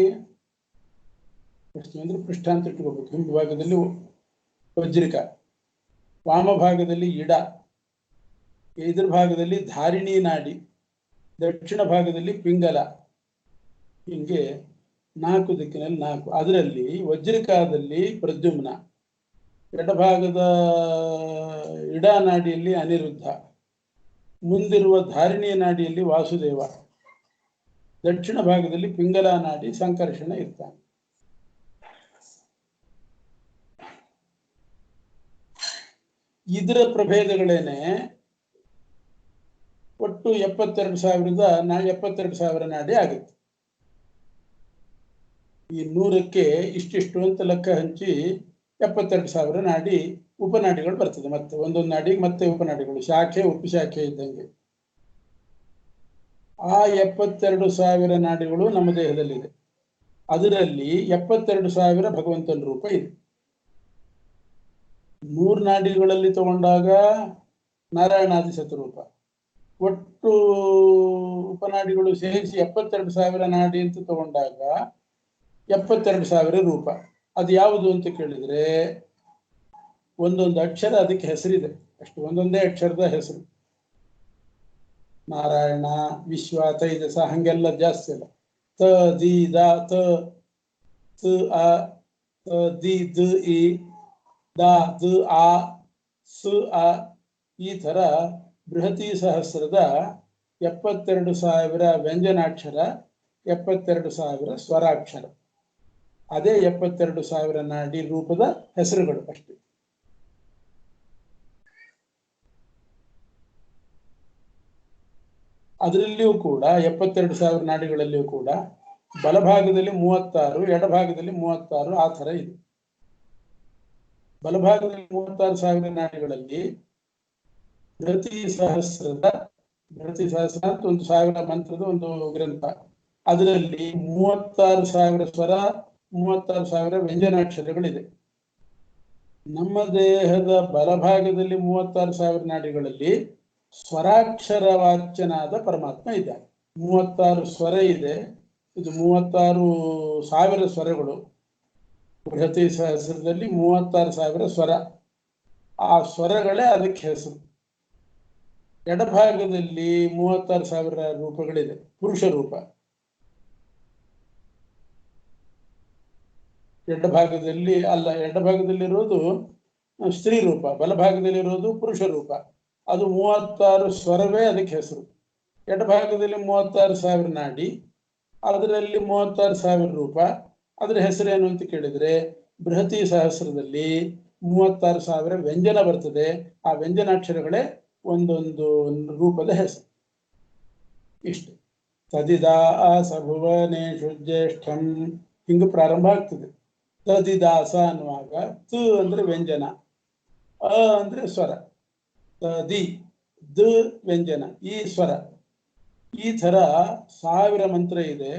ಪಶ್ಚಿಮ ಅಂದ್ರೆ ಪೃಷ್ಠ ಅಂತ ಇಟ್ಕೋಬೇಕು, ಹಿಂಭಾಗದಲ್ಲಿ ವಜ್ರಿಕ, ವಾಮಭಾಗದಲ್ಲಿ ಇಡ, ಎದುರು ಭಾಗದಲ್ಲಿ ಧಾರಿಣಿ ನಾಡಿ, ದಕ್ಷಿಣ ಭಾಗದಲ್ಲಿ ಪಿಂಗಲ. ಹೀಗೆ 4 ದಿಕ್ಕಿನಲ್ಲಿ 4. ಅದರಲ್ಲಿ ವಜ್ರಿಕಾದಲ್ಲಿ ಪ್ರದ್ಯುಮ್ನ, ಎಡಭಾಗದ ಇಡ ನಾಡಿಯಲ್ಲಿ ಅನಿರುದ್ಧ, ಮುಂದಿರುವ ಧಾರಿಣಿ ನಾಡಿಯಲ್ಲಿ ವಾಸುದೇವ, ದಕ್ಷಿಣ ಭಾಗದಲ್ಲಿ ಪಿಂಗಲ ನಾಡಿ ಸಂಕರ್ಷಣ ಇರ್ತಾನೆ. ಇದರ ಪ್ರಭೇದಗಳೇನೆ ಒಟ್ಟು 72,000 ನಾಡಿ ಆಗುತ್ತೆ. ಈ 100ಕ್ಕೆ ಇಷ್ಟಿಷ್ಟು ಅಂತ ಲೆಕ್ಕ ಹಂಚಿ 72,000 ನಾಡಿ ಉಪನಾಡಿಗಳು ಬರ್ತದೆ. ಮತ್ತೆ ಒಂದೊಂದು ನಾಡಿಗೆ ಮತ್ತೆ ಉಪನಾಡಿಗಳು, ಶಾಖೆ ಉಪಶಾಖೆ ಇದ್ದಂಗೆ. ಆ 72,000 ನಾಡಿಗಳು ನಮ್ಮ ದೇಹದಲ್ಲಿದೆ. ಅದರಲ್ಲಿ 72,000 ಭಗವಂತನ ರೂಪ ಇದೆ. 100 ನಾಡಿಗಳಲ್ಲಿ ತಗೊಂಡಾಗ ನಾರಾಯಣಾದಿ ಶತರೂಪ, ಒಟ್ಟು ಉಪನಾಡಿಗಳು ಸೇರಿಸಿ 72,000 ನಾಡಿ ಅಂತ ತಗೊಂಡಾಗ 72,000 ರೂಪ. ಅದು ಯಾವುದು ಅಂತ ಕೇಳಿದ್ರೆ ಒಂದೊಂದು ಅಕ್ಷರ ಅದಕ್ಕೆ ಹೆಸರಿದೆ ಅಷ್ಟು, ಒಂದೊಂದೇ ಅಕ್ಷರದ ಹೆಸರು. ನಾರಾಯಣ, ವಿಶ್ವ, ತೈಜಸ ಹಂಗೆಲ್ಲ ಜಾಸ್ತಿ ಅಲ್ಲ. ತ ದಿ ದ ತ ಅ ದಿ ದ ಇ ದ ದ ಆ ಸ ಅ, ಈ ತರ ಬೃಹತಿ ಸಹಸ್ರದ 72,000 ವ್ಯಂಜನಾಕ್ಷರ, 72,000 ಸ್ವರಾಕ್ಷರ. ಅದೇ 72,000 ನಾಡಿ ರೂಪದ ಹೆಸರುಗಳು ಅಷ್ಟೇ. ಅದರಲ್ಲಿಯೂ ಕೂಡ 72,000 ನಾಡಿಗಳಲ್ಲಿಯೂ ಕೂಡ ಬಲಭಾಗದಲ್ಲಿ 36, ಎಡಭಾಗದಲ್ಲಿ 36, ಆ ಥರ ಇದೆ. ಬಲಭಾಗದಲ್ಲಿ 36,000 ನಾಡಿಗಳಲ್ಲಿ ಬೃಹತಿ ಸಹಸ್ರ ಅಂತ ಒಂದು 1000 ಮಂತ್ರದ ಒಂದು ಗ್ರಂಥ. ಅದರಲ್ಲಿ 36,000 ಸ್ವರ, 36,000 ವ್ಯಂಜನಾಕ್ಷರಗಳಿದೆ. ನಮ್ಮ ದೇಹದ ಬಲಭಾಗದಲ್ಲಿ 36,000 ನಾಡಿಗಳಲ್ಲಿ ಸ್ವರಾಕ್ಷರ ವಾಚ್ಯನಾದ ಪರಮಾತ್ಮ ಇದ್ದಾನೆ. 36 ಸ್ವರ ಇದೆ. ಇದು 36,000 ಸ್ವರಗಳು. ಬೃಹತಿ ಸಹಸ್ರದಲ್ಲಿ 36,000 ಸ್ವರ. ಆ ಸ್ವರಗಳೇ ಅದಕ್ಕೆ ಹೆಸರು. ಎಡಭಾಗದಲ್ಲಿ 36,000 ರೂಪಗಳಿದೆ, ಪುರುಷ ರೂಪ. ಎಡಭಾಗದಲ್ಲಿರೋದು ಸ್ತ್ರೀ ರೂಪ, ಬಲಭಾಗದಲ್ಲಿರೋದು ಪುರುಷ ರೂಪ. ಅದು 36 ಸ್ವರವೇ ಅದಕ್ಕೆ ಹೆಸರು. ಎಡಭಾಗದಲ್ಲಿ 36,000 ನಾಡಿ, ಅದರಲ್ಲಿ 36,000 ರೂಪ. ಅದರ ಹೆಸರೇನು ಅಂತ ಕೇಳಿದ್ರೆ ಬೃಹತಿ ಸಹಸ್ರದಲ್ಲಿ 36,000 ವ್ಯಂಜನ ಬರ್ತದೆ. ಆ ವ್ಯಂಜನಾಕ್ಷರಗಳೇ ಒಂದೊಂದು ರೂಪದ ಹೆಸರು. ಇಷ್ಟು ತದಿದಾಸ ಭುವನೇಶು ಜ್ಯೇಷ್ಠಂ ಹಿಂಗ ಪ್ರಾರಂಭ ಆಗ್ತದೆ. ತದಿದಾಸ ಅನ್ನುವಾಗ ತ ಅಂದ್ರೆ ವ್ಯಂಜನ, ಅ ಅಂದ್ರೆ ಸ್ವರ, ತದಿ ದ ವ್ಯಂಜನ, ಈ ಸ್ವರ. ಈ ತರ 1000 ಮಂತ್ರ ಇದೆ.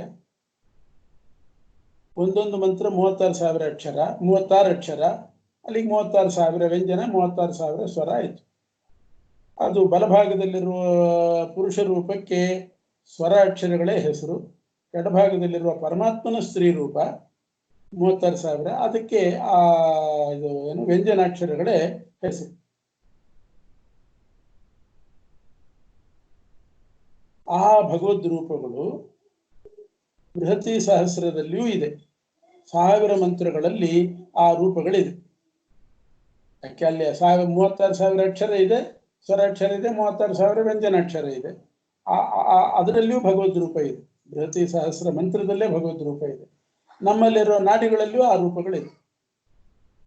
ಒಂದೊಂದು ಮಂತ್ರ 36,000 ಅಕ್ಷರ, 36 ಅಕ್ಷರ. ಅಲ್ಲಿಗೆ 36,000 ವ್ಯಂಜನ, 36,000 ಸ್ವರ ಆಯಿತು. ಅದು ಬಲಭಾಗದಲ್ಲಿರುವ ಪುರುಷ ರೂಪಕ್ಕೆ ಸ್ವರ ಅಕ್ಷರಗಳೇ ಹೆಸರು. ಎಡಭಾಗದಲ್ಲಿರುವ ಪರಮಾತ್ಮನ ಸ್ತ್ರೀ ರೂಪ. 36,000. ಅದಕ್ಕೆ ಆ ಇದು ಏನು ವ್ಯಂಜನಾಕ್ಷರಗಳೇ ಹೆಸರು. ಆ ಭಗವದ್ ರೂಪಗಳು ಬೃಹತಿ ಸಹಸ್ರದಲ್ಲಿಯೂ ಇದೆ. 1000 ಮಂತ್ರಗಳಲ್ಲಿ ಆ ರೂಪಗಳಿದೆ. ಯಾಕೆ ಅಲ್ಲಿ 36,000 ಅಕ್ಷರ ಇದೆ, ಸ್ವರಾಕ್ಷರ ಇದೆ, 36,000 ವ್ಯಂಜನಾಕ್ಷರ ಇದೆ. ಅದರಲ್ಲಿಯೂ ಭಗವದ್ ರೂಪ ಇದೆ. ಬೃಹತಿ ಸಹಸ್ರ ಮಂತ್ರದಲ್ಲೇ ಭಗವದ್ ರೂಪ ಇದೆ. ನಮ್ಮಲ್ಲಿರುವ ನಾಡಿಗಳಲ್ಲಿಯೂ ಆ ರೂಪಗಳಿದೆ.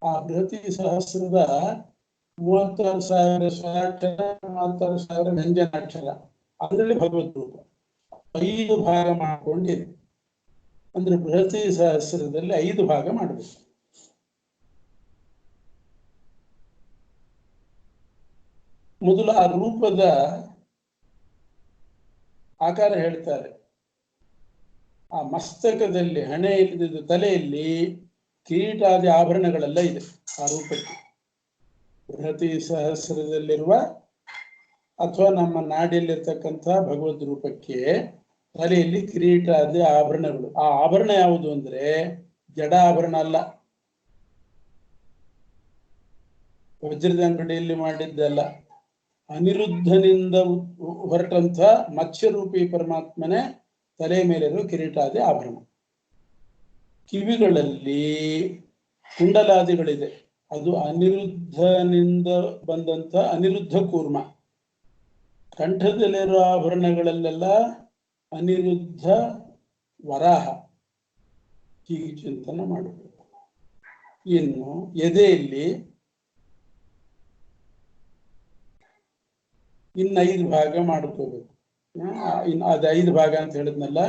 ಆ ಬೃಹತಿ ಸಹಸ್ರದ 36,000 ಸ್ವರಾಕ್ಷರ, 36,000 ವ್ಯಂಜನಾಕ್ಷರ, ಅದರಲ್ಲಿ ಭಗವದ್ ರೂಪ 5 ಭಾಗ ಮಾಡಿಕೊಂಡಿದೆ. ಅಂದ್ರೆ ಬೃಹತಿ ಸಹಸ್ರದಲ್ಲಿ 5 ಭಾಗ ಮಾಡಬೇಕು. ಮೊದಲು ಆ ರೂಪದ ಆಕಾರ ಹೇಳ್ತಾರೆ. ಆ ಮಸ್ತಕದಲ್ಲಿ, ಹಣೆ ಇಲ್ಲದಿದ್ದು ತಲೆಯಲ್ಲಿ ಕಿರೀಟಾದಿ ಆಭರಣಗಳೆಲ್ಲ ಇದೆ ಆ ರೂಪಕ್ಕೆ. ಬೃಹತಿ ಸಹಸ್ರದಲ್ಲಿರುವ ಅಥವಾ ನಮ್ಮ ನಾಡಿಯಲ್ಲಿರ್ತಕ್ಕಂಥ ಭಗವದ್ ರೂಪಕ್ಕೆ ತಲೆಯಲ್ಲಿ ಕಿರೀಟಾದಿ ಆಭರಣಗಳು. ಆ ಆಭರಣ ಯಾವುದು ಅಂದ್ರೆ ಜಡ ಆಭರಣ ಅಲ್ಲ, ವಜ್ರದ ಅಂಗಡಿಯಲ್ಲಿ ಮಾಡಿದ್ದಲ್ಲ, ಅನಿರುದ್ಧನಿಂದ ಹೊರಟಂಥ ಮತ್ಸ್ಯರೂಪಿ ಪರಮಾತ್ಮನೇ ತಲೆ ಮೇಲಿರುವ ಕಿರೀಟಾದಿ ಆಭರಣ. ಕಿವಿಗಳಲ್ಲಿ ಕುಂಡಲಾದಿಗಳಿದೆ, ಅದು ಅನಿರುದ್ಧನಿಂದ ಬಂದಂಥ ಅನಿರುದ್ಧ ಕೂರ್ಮ. ಕಂಠದಲ್ಲಿರುವ ಆಭರಣಗಳಲ್ಲೆಲ್ಲ ಅನಿರುದ್ಧ ವರಾಹ. ಹೀಗೆ ಚಿಂತನೆ ಮಾಡಬೇಕು. ಇನ್ನು ಎದೆಯಲ್ಲಿ ಇನ್ನು 5 ಭಾಗ ಮಾಡ್ಕೋಬೇಕು. ಇನ್ನು ಅದು 5 ಭಾಗ ಅಂತ ಹೇಳಿದ್ನಲ್ಲ,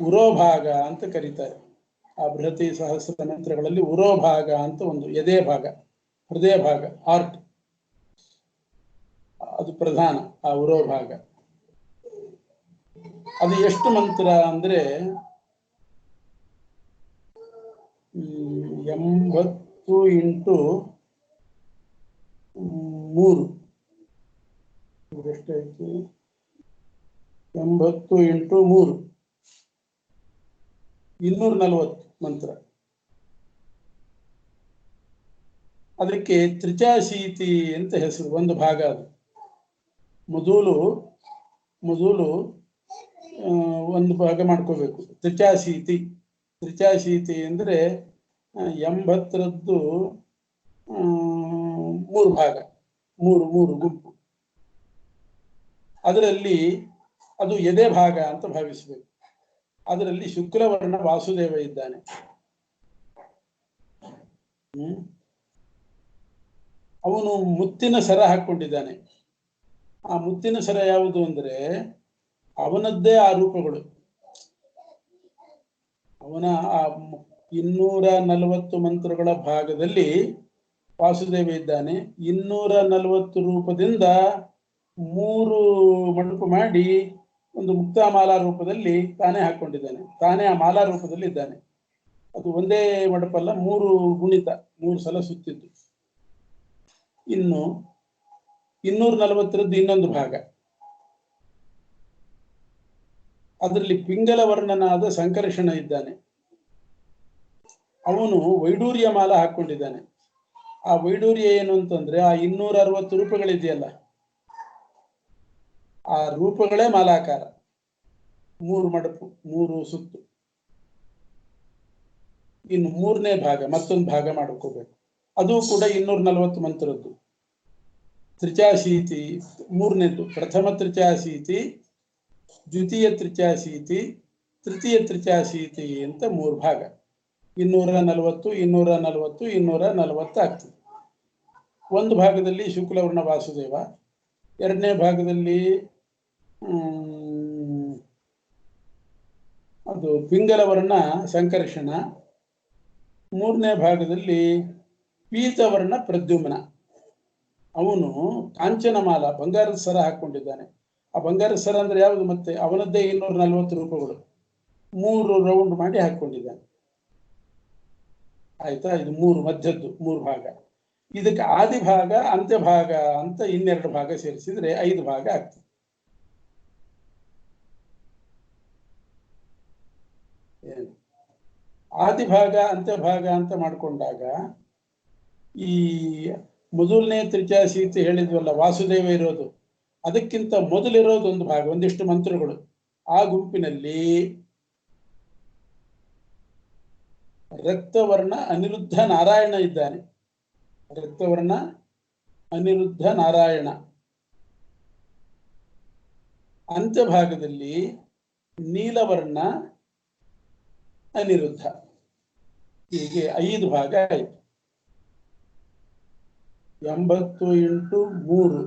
ಉರೋಭಾಗ ಅಂತ ಕರೀತಾರೆ. ಆ ಬೃಹತಿ ಸಹಸ್ರ ಮಂತ್ರಗಳಲ್ಲಿ ಉರೋಭಾಗ ಅಂತ ಒಂದು, ಎದೆ ಭಾಗ, ಹೃದಯ ಭಾಗ, ಹಾರ್ಟ್, ಅದು ಪ್ರಧಾನ. ಆ ಉರೋಭಾಗ ಅದು ಎಷ್ಟು ಮಂತ್ರ ಅಂದ್ರೆ 80 ಇಂಟು 3 ಎಷ್ಟಾಯ್ತು? 80 ಇಂಟು 3 240 ಮಂತ್ರ. ಅದಕ್ಕೆ ತ್ರಿಚಾಶೀತಿ ಅಂತ ಹೆಸರು. ಒಂದು ಭಾಗ ಅದು. ಮೊದಲು ಒಂದು ಭಾಗ ಮಾಡ್ಕೋಬೇಕು. ತ್ರಿಚಾಶೀತಿ. ತ್ರಿಚಾಶೀತಿ ಅಂದ್ರೆ 80ರದ್ದು 3 ಭಾಗ, 3 ಗುಂಪು. ಅದರಲ್ಲಿ ಅದು ಎದೆ ಭಾಗ ಅಂತ ಭಾವಿಸಬೇಕು. ಅದರಲ್ಲಿ ಶುಕ್ಲವರ್ಣ ವಾಸುದೇವ ಇದ್ದಾನೆ. ಅವನು ಮುತ್ತಿನ ಸರ ಹಾಕೊಂಡಿದ್ದಾನೆ. ಆ ಮುತ್ತಿನ ಸರ ಯಾವುದು ಅಂದ್ರೆ ಅವನದ್ದೇ ಆ ರೂಪಗಳು. ಅವನ ಆ 240 ಮಂತ್ರಗಳ ಭಾಗದಲ್ಲಿ ವಾಸುದೇವ ಇದ್ದಾನೆ. 240 ರೂಪದಿಂದ 3 ಮಡುಪು ಮಾಡಿ ಒಂದು ಮುಕ್ತಾಮಾಲಾ ರೂಪದಲ್ಲಿ ತಾನೇ ಹಾಕೊಂಡಿದ್ದಾನೆ. ತಾನೇ ಆ ಮಾಲಾ ರೂಪದಲ್ಲಿ ಇದ್ದಾನೆ. ಅದು ಒಂದೇ ಮಡುಪಲ್ಲ, 3 ಗುಣಿತ, 3 ಸಲ ಸುತ್ತಿದ್ದು. ಇನ್ನು 240ರದ್ದು ಇನ್ನೊಂದು ಭಾಗ. ಅದರಲ್ಲಿ ಪಿಂಗಲ ವರ್ಣನಾದ ಸಂಕರ್ಷಣ ಇದ್ದಾನೆ. ಅವನು ವೈಡೂರ್ಯ ಮಾಲ ಹಾಕೊಂಡಿದ್ದಾನೆ. ಆ ವೈಡೂರ್ಯ ಏನು ಅಂತಂದ್ರೆ ಆ 260 ರೂಪಗಳಿದೆಯಲ್ಲ, ಆ ರೂಪಗಳೇ ಮಾಲಾಕಾರ. 3 ಮಡಪು, 3 ಸುತ್ತು. ಇನ್ನು 3ನೇ ಭಾಗ, ಮತ್ತೊಂದು ಭಾಗ ಮಾಡ್ಕೋಬೇಕು. ಅದು ಕೂಡ 240 ಮಂತ್ರದ್ದು. ತ್ರಿಚಾಶೀತಿ 3ನೇದು. ಪ್ರಥಮ ತ್ರಿಚಾಶೀತಿ, ದ್ವಿತೀಯ ತ್ರಿಚಾಶೀತಿ, ತೃತೀಯ ತ್ರಿಚಾಶೀತಿ ಅಂತ 3 ಭಾಗ. 240, 240, 240 ಆಗ್ತದೆ. ಒಂದು ಭಾಗದಲ್ಲಿ ಶುಕ್ಲವರ್ಣ ವಾಸುದೇವ, 2ನೇ ಭಾಗದಲ್ಲಿ ಅದು ಪಿಂಗಲವರ್ಣ ಸಂಕರ್ಷಣ, 3ನೇ ಭಾಗದಲ್ಲಿ ಪೀತವರ್ಣ ಪ್ರದ್ಯುಮ್ನ. ಅವನು ಕಾಂಚನಮಾಲ, ಬಂಗಾರದ ಸರ ಹಾಕೊಂಡಿದ್ದಾನೆ. ಆ ಬಂಗಾರದ ಸರ ಅಂದ್ರೆ ಯಾವುದು? ಮತ್ತೆ ಅವನದ್ದೇ 240 ರೂಪಗಳು 3 ರೌಂಡ್ ಮಾಡಿ ಹಾಕೊಂಡಿದ್ದಾನೆ. ಆಯ್ತಾ? ಇದು 3 ಮಧ್ಯದ್ದು 3 ಭಾಗ. ಇದಕ್ಕೆ ಆದಿಭಾಗ, ಅಂತ್ಯಭಾಗ ಅಂತ 2 ಭಾಗ ಸೇರಿಸಿದ್ರೆ 5 ಭಾಗ ಆಗ್ತದೆ. ಆದಿಭಾಗ ಅಂತ್ಯಭಾಗ ಅಂತ ಮಾಡಿಕೊಂಡಾಗ ಈ ಮೊದಲನೇ ತ್ರಿಚಾಶೀತಿ ಹೇಳಿದ್ವಲ್ಲ, ವಾಸುದೇವ ಇರೋದು, ಅದಕ್ಕಿಂತ ಮೊದಲಿರೋದು ಒಂದು ಭಾಗ, ಒಂದಿಷ್ಟು ಮಂತ್ರಗಳು. ಆ ಗುಂಪಿನಲ್ಲಿ ರಕ್ತವರ್ಣ ಅನಿರುದ್ಧ ನಾರಾಯಣ ಇದ್ದಾನೆ. ರಕ್ತವರ್ಣ ಅನಿರುದ್ಧ ನಾರಾಯಣ. ಅಂತ್ಯಭಾಗದಲ್ಲಿ ನೀಲವರ್ಣ ಅನಿರುದ್ಧ. ಹೀಗೆ 5 ಭಾಗ ಆಯಿತು. 80 × 3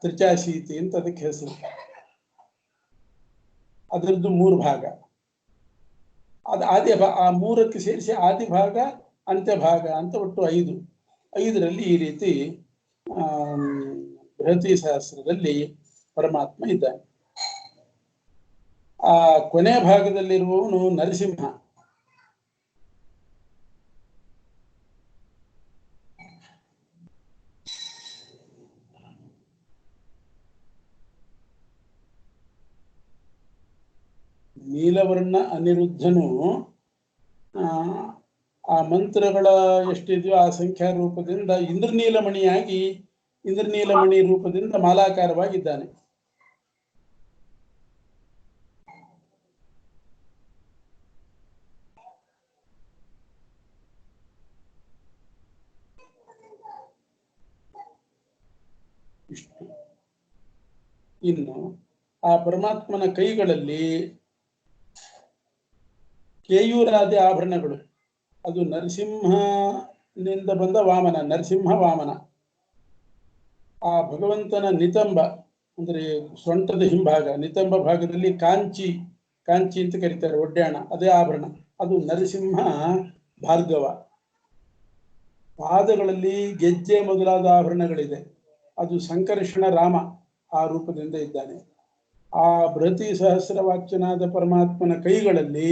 ತ್ರಿಚಾಶೀತಿ ಅಂತ ಅದಕ್ಕೆ ಹೆಸರು. ಅದರದ್ದು 3 ಭಾಗ. ಅದು ಆ 3ಕ್ಕೆ ಸೇರಿಸಿ ಆದಿಭಾಗ ಅಂತ್ಯಭಾಗ ಅಂತ ಒಟ್ಟು 5. 5ರಲ್ಲಿ ಈ ರೀತಿ ಬೃಹತಿ ಸಹಸ್ರದಲ್ಲಿ ಪರಮಾತ್ಮ ಇದ್ದಾನೆ. ಆ ಕೊನೆ ಭಾಗದಲ್ಲಿರುವವನು ನರಸಿಂಹ. ನೀಲವರ್ಣ ಅನಿರುದ್ಧನು ಆ ಮಂತ್ರಗಳ ಎಷ್ಟಿದೆಯೋ ಆ ಸಂಖ್ಯಾ ರೂಪದಿಂದ ಇಂದ್ರನೀಲಮಣಿಯಾಗಿ, ಇಂದ್ರನೀಲಮಣಿ ರೂಪದಿಂದ ಮಾಲಾಕಾರವಾಗಿದ್ದಾನೆ. ಇಷ್ಟು. ಇನ್ನು ಆ ಪರಮಾತ್ಮನ ಕೈಗಳಲ್ಲಿ ಕೇಯೂರಾದಿ ಆಭರಣಗಳು. ಅದು ನರಸಿಂಹನಿಂದ ಬಂದ ವಾಮನ, ನರಸಿಂಹ ವಾಮನ. ಆ ಭಗವಂತನ ನಿತಂಬ ಅಂದ್ರೆ ಸೊಂಟದ ಹಿಂಭಾಗ, ನಿತಂಬ ಭಾಗದಲ್ಲಿ ಕಾಂಚಿ, ಕಾಂಚಿ ಅಂತ ಕರೀತಾರೆ, ಒಡ್ಯಾಣ, ಅದೇ ಆಭರಣ. ಅದು ನರಸಿಂಹ ಭಾರ್ಗವ. ಪಾದಗಳಲ್ಲಿ ಗೆಜ್ಜೆ ಮೊದಲಾದ ಆಭರಣಗಳಿದೆ. ಅದು ಸಂಕರ್ಷಣ ರಾಮ ಆ ರೂಪದಿಂದ ಇದ್ದಾನೆ. ಆ ಬೃಹತಿ ಸಹಸ್ರವಾಚ್ಯನಾದ ಪರಮಾತ್ಮನ ಕೈಗಳಲ್ಲಿ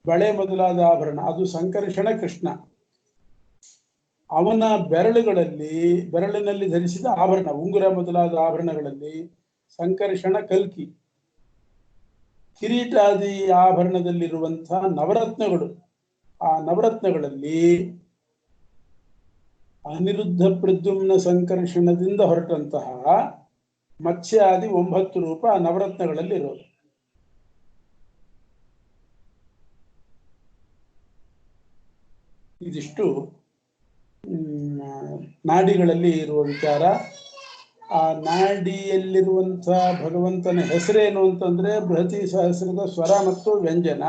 ಬಳೆ ಮೊದಲಾದ ಆಭರಣ, ಅದು ಸಂಕರ್ಷಣ ಕೃಷ್ಣ. ಅವನ ಬೆರಳಿನಲ್ಲಿ ಧರಿಸಿದ ಆಭರಣ, ಉಂಗುರ ಮೊದಲಾದ ಆಭರಣಗಳಲ್ಲಿ ಸಂಕರ್ಷಣ ಕಲ್ಕಿ. ಕಿರೀಟಾದಿ ಆಭರಣದಲ್ಲಿರುವಂತಹ ನವರತ್ನಗಳು, ಆ ನವರತ್ನಗಳಲ್ಲಿ ಅನಿರುದ್ಧ ಪ್ರದ್ಯುಮ್ನ ಸಂಕರ್ಷಣದಿಂದ ಹೊರಟಂತಹ ಮತ್ಸ್ಯ ಆದಿ 9 ರೂಪ ಆ ನವರತ್ನಗಳಲ್ಲಿ ಇರೋದು. ಇದಿಷ್ಟು ನಾಡಿಗಳಲ್ಲಿ ಇರುವ ವಿಚಾರ. ಆ ನಾಡಿಯಲ್ಲಿರುವಂತಹ ಭಗವಂತನ ಹೆಸರೇನು ಅಂತಂದ್ರೆ ಬೃಹತಿ ಸಹಸ್ರದ ಸ್ವರ ಮತ್ತು ವ್ಯಂಜನ.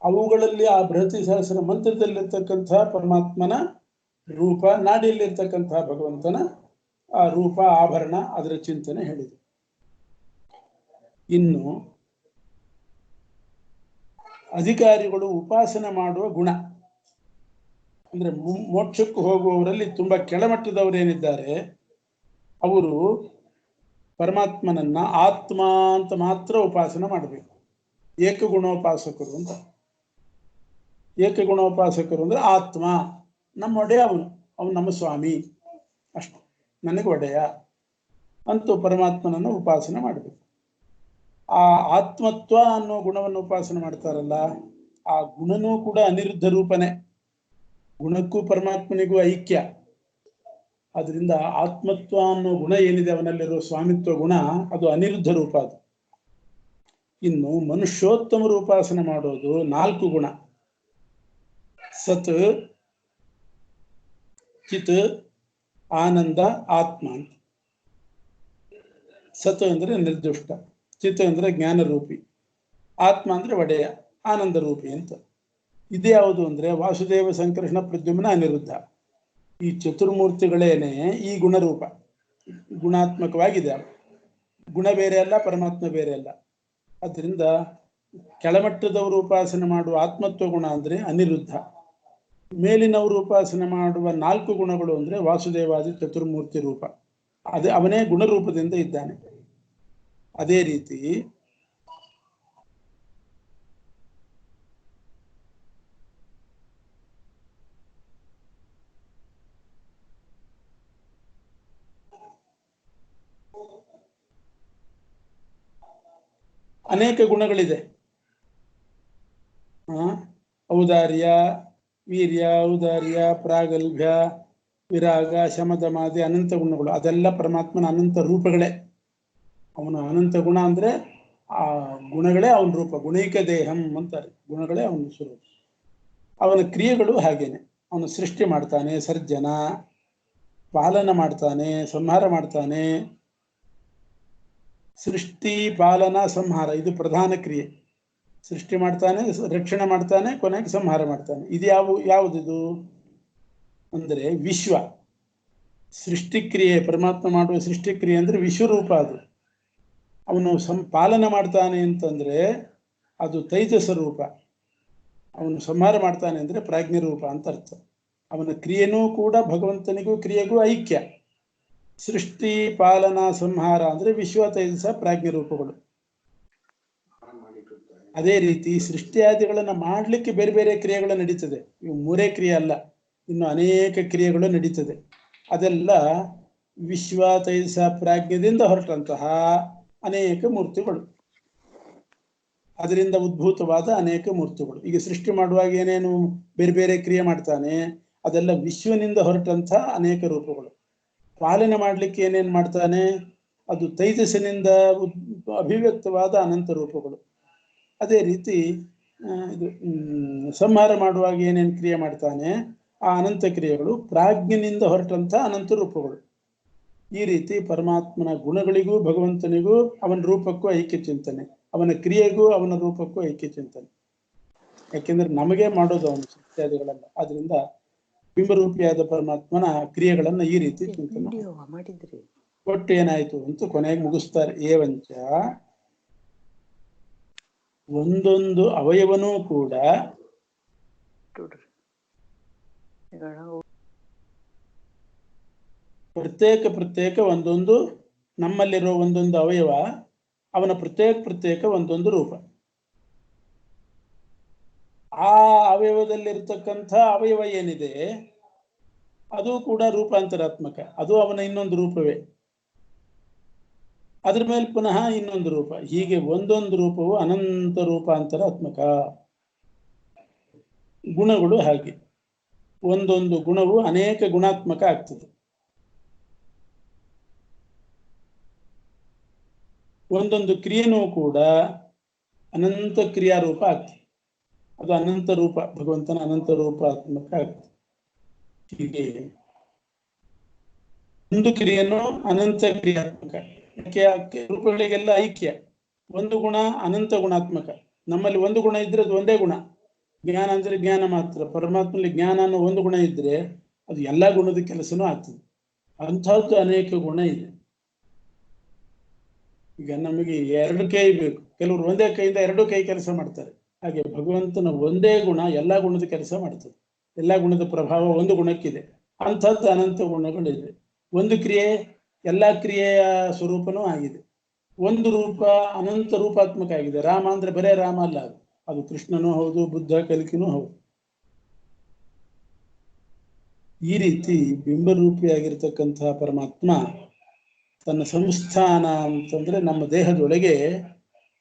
ಅವುಗಳಲ್ಲಿ ಆ ಬೃಹತಿ ಸಹಸ್ರ ಮಂತ್ರದಲ್ಲಿರ್ತಕ್ಕಂತಹ ಪರಮಾತ್ಮನ ರೂಪ, ನಾಡಿಯಲ್ಲಿರ್ತಕ್ಕಂತಹ ಭಗವಂತನ ಆ ರೂಪ, ಆಭರಣ, ಅದರ ಚಿಂತನೆ ಹೇಳಿದೆ. ಇನ್ನು ಅಧಿಕಾರಿಗಳು ಉಪಾಸನೆ ಮಾಡುವ ಗುಣ ಅಂದ್ರೆ ಮೋಕ್ಷಕ್ಕೆ ಹೋಗುವವರಲ್ಲಿ ತುಂಬಾ ಕೆಳಮಟ್ಟದವರೇನಿದ್ದಾರೆ ಅವರು ಪರಮಾತ್ಮನನ್ನ ಆತ್ಮ ಅಂತ ಮಾತ್ರ ಉಪಾಸನೆ ಮಾಡಬೇಕು. ಏಕಗುಣೋಪಾಸಕರು ಅಂತ. ಏಕಗುಣೋಪಾಸಕರು ಅಂದ್ರೆ ಆತ್ಮ ನಮ್ಮ ಒಡೆಯ, ಅವನು ನಮ್ಮ ಸ್ವಾಮಿ, ಅಷ್ಟು, ನನಗೆ ಒಡೆಯ ಅಂತೂ ಪರಮಾತ್ಮನನ್ನು ಉಪಾಸನೆ ಮಾಡಬೇಕು. ಆ ಆತ್ಮತ್ವ ಅನ್ನೋ ಗುಣವನ್ನು ಉಪಾಸನೆ ಮಾಡ್ತಾರಲ್ಲ, ಆ ಗುಣನೂ ಕೂಡ ಅನಿರುದ್ಧ ರೂಪನೇ. ಗುಣಕ್ಕೂ ಪರಮಾತ್ಮನಿಗೂ ಐಕ್ಯ. ಅದರಿಂದ ಆತ್ಮತ್ವ ಅನ್ನೋ ಗುಣ ಏನಿದೆ ಅವನಲ್ಲಿರೋ ಸ್ವಾಮಿತ್ವ ಗುಣ, ಅದು ಅನಿರುದ್ಧ ರೂಪ. ಅದು. ಇನ್ನು ಮನುಷ್ಯೋತ್ತಮರು ಉಪಾಸನೆ ಮಾಡೋದು 4 ಗುಣ: ಸತ್, ಚಿತ್, ಆನಂದ, ಆತ್ಮ ಅಂತ. ಸತ್ ಅಂದ್ರೆ ನಿರ್ದುಷ್ಟ, ಚಿತ್ ಅಂದ್ರೆ ಜ್ಞಾನರೂಪಿ, ಆತ್ಮ ಅಂದ್ರೆ ಒಡೆಯ, ಆನಂದ ರೂಪಿ ಅಂತ. ಇದೇ ಯಾವುದು ಅಂದ್ರೆ ವಾಸುದೇವ ಸಂಕರ್ಷಣ ಪ್ರದ್ಯುಮ್ನ ಅನಿರುದ್ಧ. ಈ ಚತುರ್ಮೂರ್ತಿಗಳೇನೆ ಈ ಗುಣರೂಪ, ಗುಣಾತ್ಮಕವಾಗಿದೆ. ಗುಣ ಬೇರೆ ಅಲ್ಲ, ಪರಮಾತ್ಮ ಬೇರೆ ಅಲ್ಲ. ಅದರಿಂದ ಕೆಳಮಟ್ಟದವರು ಉಪಾಸನೆ ಮಾಡುವ ಆತ್ಮತ್ವ ಗುಣ ಅಂದ್ರೆ ಅನಿರುದ್ಧ. ಮೇಲಿನವರು ಉಪಾಸನೆ ಮಾಡುವ 4 ಗುಣಗಳು ಅಂದ್ರೆ ವಾಸುದೇವಾದಿ ಚತುರ್ಮೂರ್ತಿ ರೂಪ. ಅದೇ ಅವನೇ ಗುಣರೂಪದಿಂದ ಇದ್ದಾನೆ. ಅದೇ ರೀತಿ ಅನೇಕ ಗುಣಗಳಿದೆ. ಔದಾರ್ಯ, ವೀರ್ಯ, ಔದಾರ್ಯ, ಪ್ರಾಗಲ್ಭ್ಯ, ವಿರಾಗ, ಶಮದಮಾದಿ ಅನಂತ ಗುಣಗಳು ಅದೆಲ್ಲ ಪರಮಾತ್ಮನ ಅನಂತ ರೂಪಗಳೇ. ಅವನ ಅನಂತ ಗುಣ ಅಂದ್ರೆ ಆ ಗುಣಗಳೇ ಅವನ ರೂಪ. ಗುಣೈಕ ದೇಹಂ ಅಂತಾರೆ, ಗುಣಗಳೇ ಅವನ ಸ್ವರೂಪ. ಅವನ ಕ್ರಿಯೆಗಳು ಹಾಗೇನೆ. ಅವನು ಸೃಷ್ಟಿ ಮಾಡ್ತಾನೆ, ಸರ್ಜನ, ಪಾಲನ ಮಾಡ್ತಾನೆ, ಸಂಹಾರ ಮಾಡ್ತಾನೆ. ಸೃಷ್ಟಿ, ಪಾಲನ, ಸಂಹಾರ ಇದು ಪ್ರಧಾನ ಕ್ರಿಯೆ. ಸೃಷ್ಟಿ ಮಾಡ್ತಾನೆ, ರಕ್ಷಣೆ ಮಾಡ್ತಾನೆ, ಕೊನೆಗೆ ಸಂಹಾರ ಮಾಡ್ತಾನೆ. ಇದು ಯಾವುದಿದು ಅಂದ್ರೆ ವಿಶ್ವ ಸೃಷ್ಟಿಕ್ರಿಯೆ. ಪರಮಾತ್ಮ ಮಾಡುವ ಸೃಷ್ಟಿಕ್ರಿಯೆ ಅಂದ್ರೆ ವಿಶ್ವರೂಪ. ಅದು ಅವನು ಪಾಲನ ಮಾಡ್ತಾನೆ ಅಂತಂದ್ರೆ ಅದು ತೈಜಸ ರೂಪ. ಅವನು ಸಂಹಾರ ಮಾಡ್ತಾನೆ ಅಂದ್ರೆ ಪ್ರಾಜ್ಞ ರೂಪ ಅಂತ ಅರ್ಥ. ಅವನ ಕ್ರಿಯೆನೂ ಕೂಡ ಭಗವಂತನಿಗೂ ಕ್ರಿಯೆಗೂ ಐಕ್ಯ. ಸೃಷ್ಟಿ, ಪಾಲನ, ಸಂಹಾರ ಅಂದ್ರೆ ವಿಶ್ವ, ತೈಜಸ, ಪ್ರಾಜ್ಞ ರೂಪಗಳು. ಅದೇ ರೀತಿ ಸೃಷ್ಟಿಯಾದಿಗಳನ್ನ ಮಾಡ್ಲಿಕ್ಕೆ ಬೇರೆ ಬೇರೆ ಕ್ರಿಯೆಗಳು ನಡೀತದೆ. ಇವು ಮೂರೇ ಕ್ರಿಯೆ ಅಲ್ಲ, ಇನ್ನು ಅನೇಕ ಕ್ರಿಯೆಗಳು ನಡೀತದೆ. ಅದೆಲ್ಲ ವಿಶ್ವ, ತೈಜಸ, ಪ್ರಾಜ್ಞದಿಂದ ಹೊರಟಂತಹ ಅನೇಕ ಮೂರ್ತಿಗಳು, ಅದರಿಂದ ಉದ್ಭೂತವಾದ ಅನೇಕ ಮೂರ್ತಿಗಳು. ಈಗ ಸೃಷ್ಟಿ ಮಾಡುವಾಗ ಏನೇನು ಬೇರೆ ಬೇರೆ ಕ್ರಿಯೆ ಮಾಡ್ತಾನೆ ಅದೆಲ್ಲ ವಿಶ್ವನಿಂದ ಹೊರಟಂತಹ ಅನೇಕ ರೂಪಗಳು. ಪಾಲನೆ ಮಾಡ್ಲಿಕ್ಕೆ ಏನೇನು ಮಾಡ್ತಾನೆ ಅದು ತೈಜಸ್ಸಿನಿಂದ ಅಭಿವ್ಯಕ್ತವಾದ ಅನಂತ ರೂಪಗಳು. ಅದೇ ರೀತಿ ಇದು ಸಂಹಾರ ಮಾಡುವಾಗ ಏನೇನು ಕ್ರಿಯೆ ಮಾಡ್ತಾನೆ ಆ ಅನಂತ ಕ್ರಿಯೆಗಳು ಪ್ರಾಜ್ಞನಿಂದ ಹೊರಟಂತಹ ಅನಂತ ರೂಪಗಳು. ಈ ರೀತಿ ಪರಮಾತ್ಮನ ಗುಣಗಳಿಗೂ ಭಗವಂತನಿಗೂ ಅವನ ರೂಪಕ್ಕೂ ಐಕ್ಯ ಚಿಂತನೆ, ಅವನ ಕ್ರಿಯೆಗೂ ಅವನ ರೂಪಕ್ಕೂ ಐಕ್ಯ ಚಿಂತನೆ. ಯಾಕೆಂದ್ರೆ ನಮಗೆ ಮಾಡೋದು ಅವನು ಸೃಷ್ಟಿಯಾದಿಗಳೆಲ್ಲ. ಆದ್ರಿಂದ ಬಿಂಬರೂಪಿಯಾದ ಪರಮಾತ್ಮನ ಕ್ರಿಯೆಗಳನ್ನ ಈ ರೀತಿ ಚಿಂತನೆ ಮಾಡಿದ್ರಿ. ಒಟ್ಟು ಏನಾಯ್ತು ಅಂತ ಕೊನೆಗೆ ಮುಗಿಸ್ತಾರೆ. ಏವಂಚ ಒಂದೊಂದು ಅವಯವನೂ ಕೂಡ ಪ್ರತ್ಯೇಕ ಒಂದೊಂದು, ನಮ್ಮಲ್ಲಿರೋ ಒಂದೊಂದು ಅವಯವ ಅವನ ಪ್ರತ್ಯೇಕ ಒಂದೊಂದು ರೂಪ. ಆ ಅವಯವದಲ್ಲಿರ್ತಕ್ಕಂಥ ಅವಯವ ಏನಿದೆ ಅದು ಕೂಡ ರೂಪಾಂತರಾತ್ಮಕ. ಅದು ಅವನ ಇನ್ನೊಂದು ರೂಪವೇ. ಅದ್ರ ಮೇಲೆ ಪುನಃ ಇನ್ನೊಂದು ರೂಪ. ಹೀಗೆ ಒಂದೊಂದು ರೂಪವು ಅನಂತ ರೂಪಾಂತರಾತ್ಮಕ. ಗುಣಗಳು ಹಾಗೆ, ಒಂದೊಂದು ಗುಣವು ಅನೇಕ ಗುಣಾತ್ಮಕ ಆಗ್ತದೆ. ಒಂದೊಂದು ಕ್ರಿಯೆನೂ ಕೂಡ ಅನಂತ ಕ್ರಿಯಾರೂಪ ಆಗ್ತದೆ. ಅದು ಅನಂತ ರೂಪ, ಭಗವಂತನ ಅನಂತ ರೂಪಾತ್ಮಕ ಆಗ್ತದೆ. ಹೀಗೆ ಒಂದು ಕ್ರಿಯೆನೂ ಅನಂತ ಕ್ರಿಯಾತ್ಮಕ. ರೂಪಗಳಿಗೆಲ್ಲ ಐಕ್ಯ. ಒಂದು ಗುಣ ಅನಂತ ಗುಣಾತ್ಮಕ. ನಮ್ಮಲ್ಲಿ ಒಂದು ಗುಣ ಇದ್ರೆ ಅದು ಒಂದೇ ಗುಣ. ಜ್ಞಾನ ಅಂದ್ರೆ ಜ್ಞಾನ ಮಾತ್ರ. ಪರಮಾತ್ಮನಲ್ಲಿ ಜ್ಞಾನ ಅನ್ನೋ ಒಂದು ಗುಣ ಇದ್ರೆ ಅದು ಎಲ್ಲಾ ಗುಣದ ಕೆಲಸನೂ ಆಗ್ತದೆ. ಅಂಥದ್ದು ಅನೇಕ ಗುಣ ಇದೆ. ಈಗ ನಮಗೆ ಎರಡು ಕೈ ಬೇಕು, ಕೆಲವರು ಒಂದೇ ಕೈಯಿಂದ ಎರಡು ಕೈ ಕೆಲಸ ಮಾಡ್ತಾರೆ. ಹಾಗೆ ಭಗವಂತನ ಒಂದೇ ಗುಣ ಎಲ್ಲಾ ಗುಣದ ಕೆಲಸ ಮಾಡ್ತದೆ. ಎಲ್ಲಾ ಗುಣದ ಪ್ರಭಾವ ಒಂದು ಗುಣಕ್ಕಿದೆ. ಅಂಥದ್ದು ಅನಂತ ಗುಣಗಳಿದೆ. ಒಂದು ಕ್ರಿಯೆ ಎಲ್ಲಾ ಕ್ರಿಯೆಯ ಸ್ವರೂಪನೂ ಆಗಿದೆ. ಒಂದು ರೂಪ ಅನಂತ ರೂಪಾತ್ಮಕ ಆಗಿದೆ. ರಾಮ ಅಂದ್ರೆ ಬರೇ ರಾಮ ಅಲ್ಲ, ಅದು ಕೃಷ್ಣನೂ ಹೌದು, ಬುದ್ಧ, ಕಲಿಕಿನೂ ಹೌದು. ಈ ರೀತಿ ಬಿಂಬರೂಪಿಯಾಗಿರ್ತಕ್ಕಂತಹ ಪರಮಾತ್ಮ ತನ್ನ ಸಂಸ್ಥಾನ ಅಂತಂದ್ರೆ ನಮ್ಮ ದೇಹದೊಳಗೆ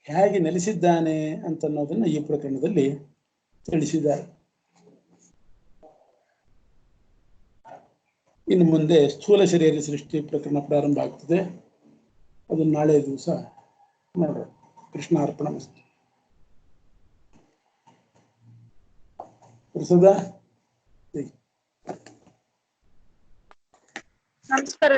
ಹೇಗೆ ನೆಲೆಸಿದ್ದಾನೆ ಅಂತನ್ನೋದನ್ನ ಈ ಪ್ರಕರಣದಲ್ಲಿ ತಿಳಿಸಿದ್ದಾರೆ. ಇನ್ನು ಮುಂದೆ ಸ್ಥೂಲ ಶರೀರ ಸೃಷ್ಟಿ ಪ್ರಕರಣ ಪ್ರಾರಂಭ ಆಗ್ತದೆ. ಅದನ್ನು ನಾಳೆ ದಿವಸ ನೋಡೋಣ. ಕೃಷ್ಣಾರ್ಪಣ ಮಸ್ತು. ಪ್ರಸಾದ ನಮಸ್ಕಾರ.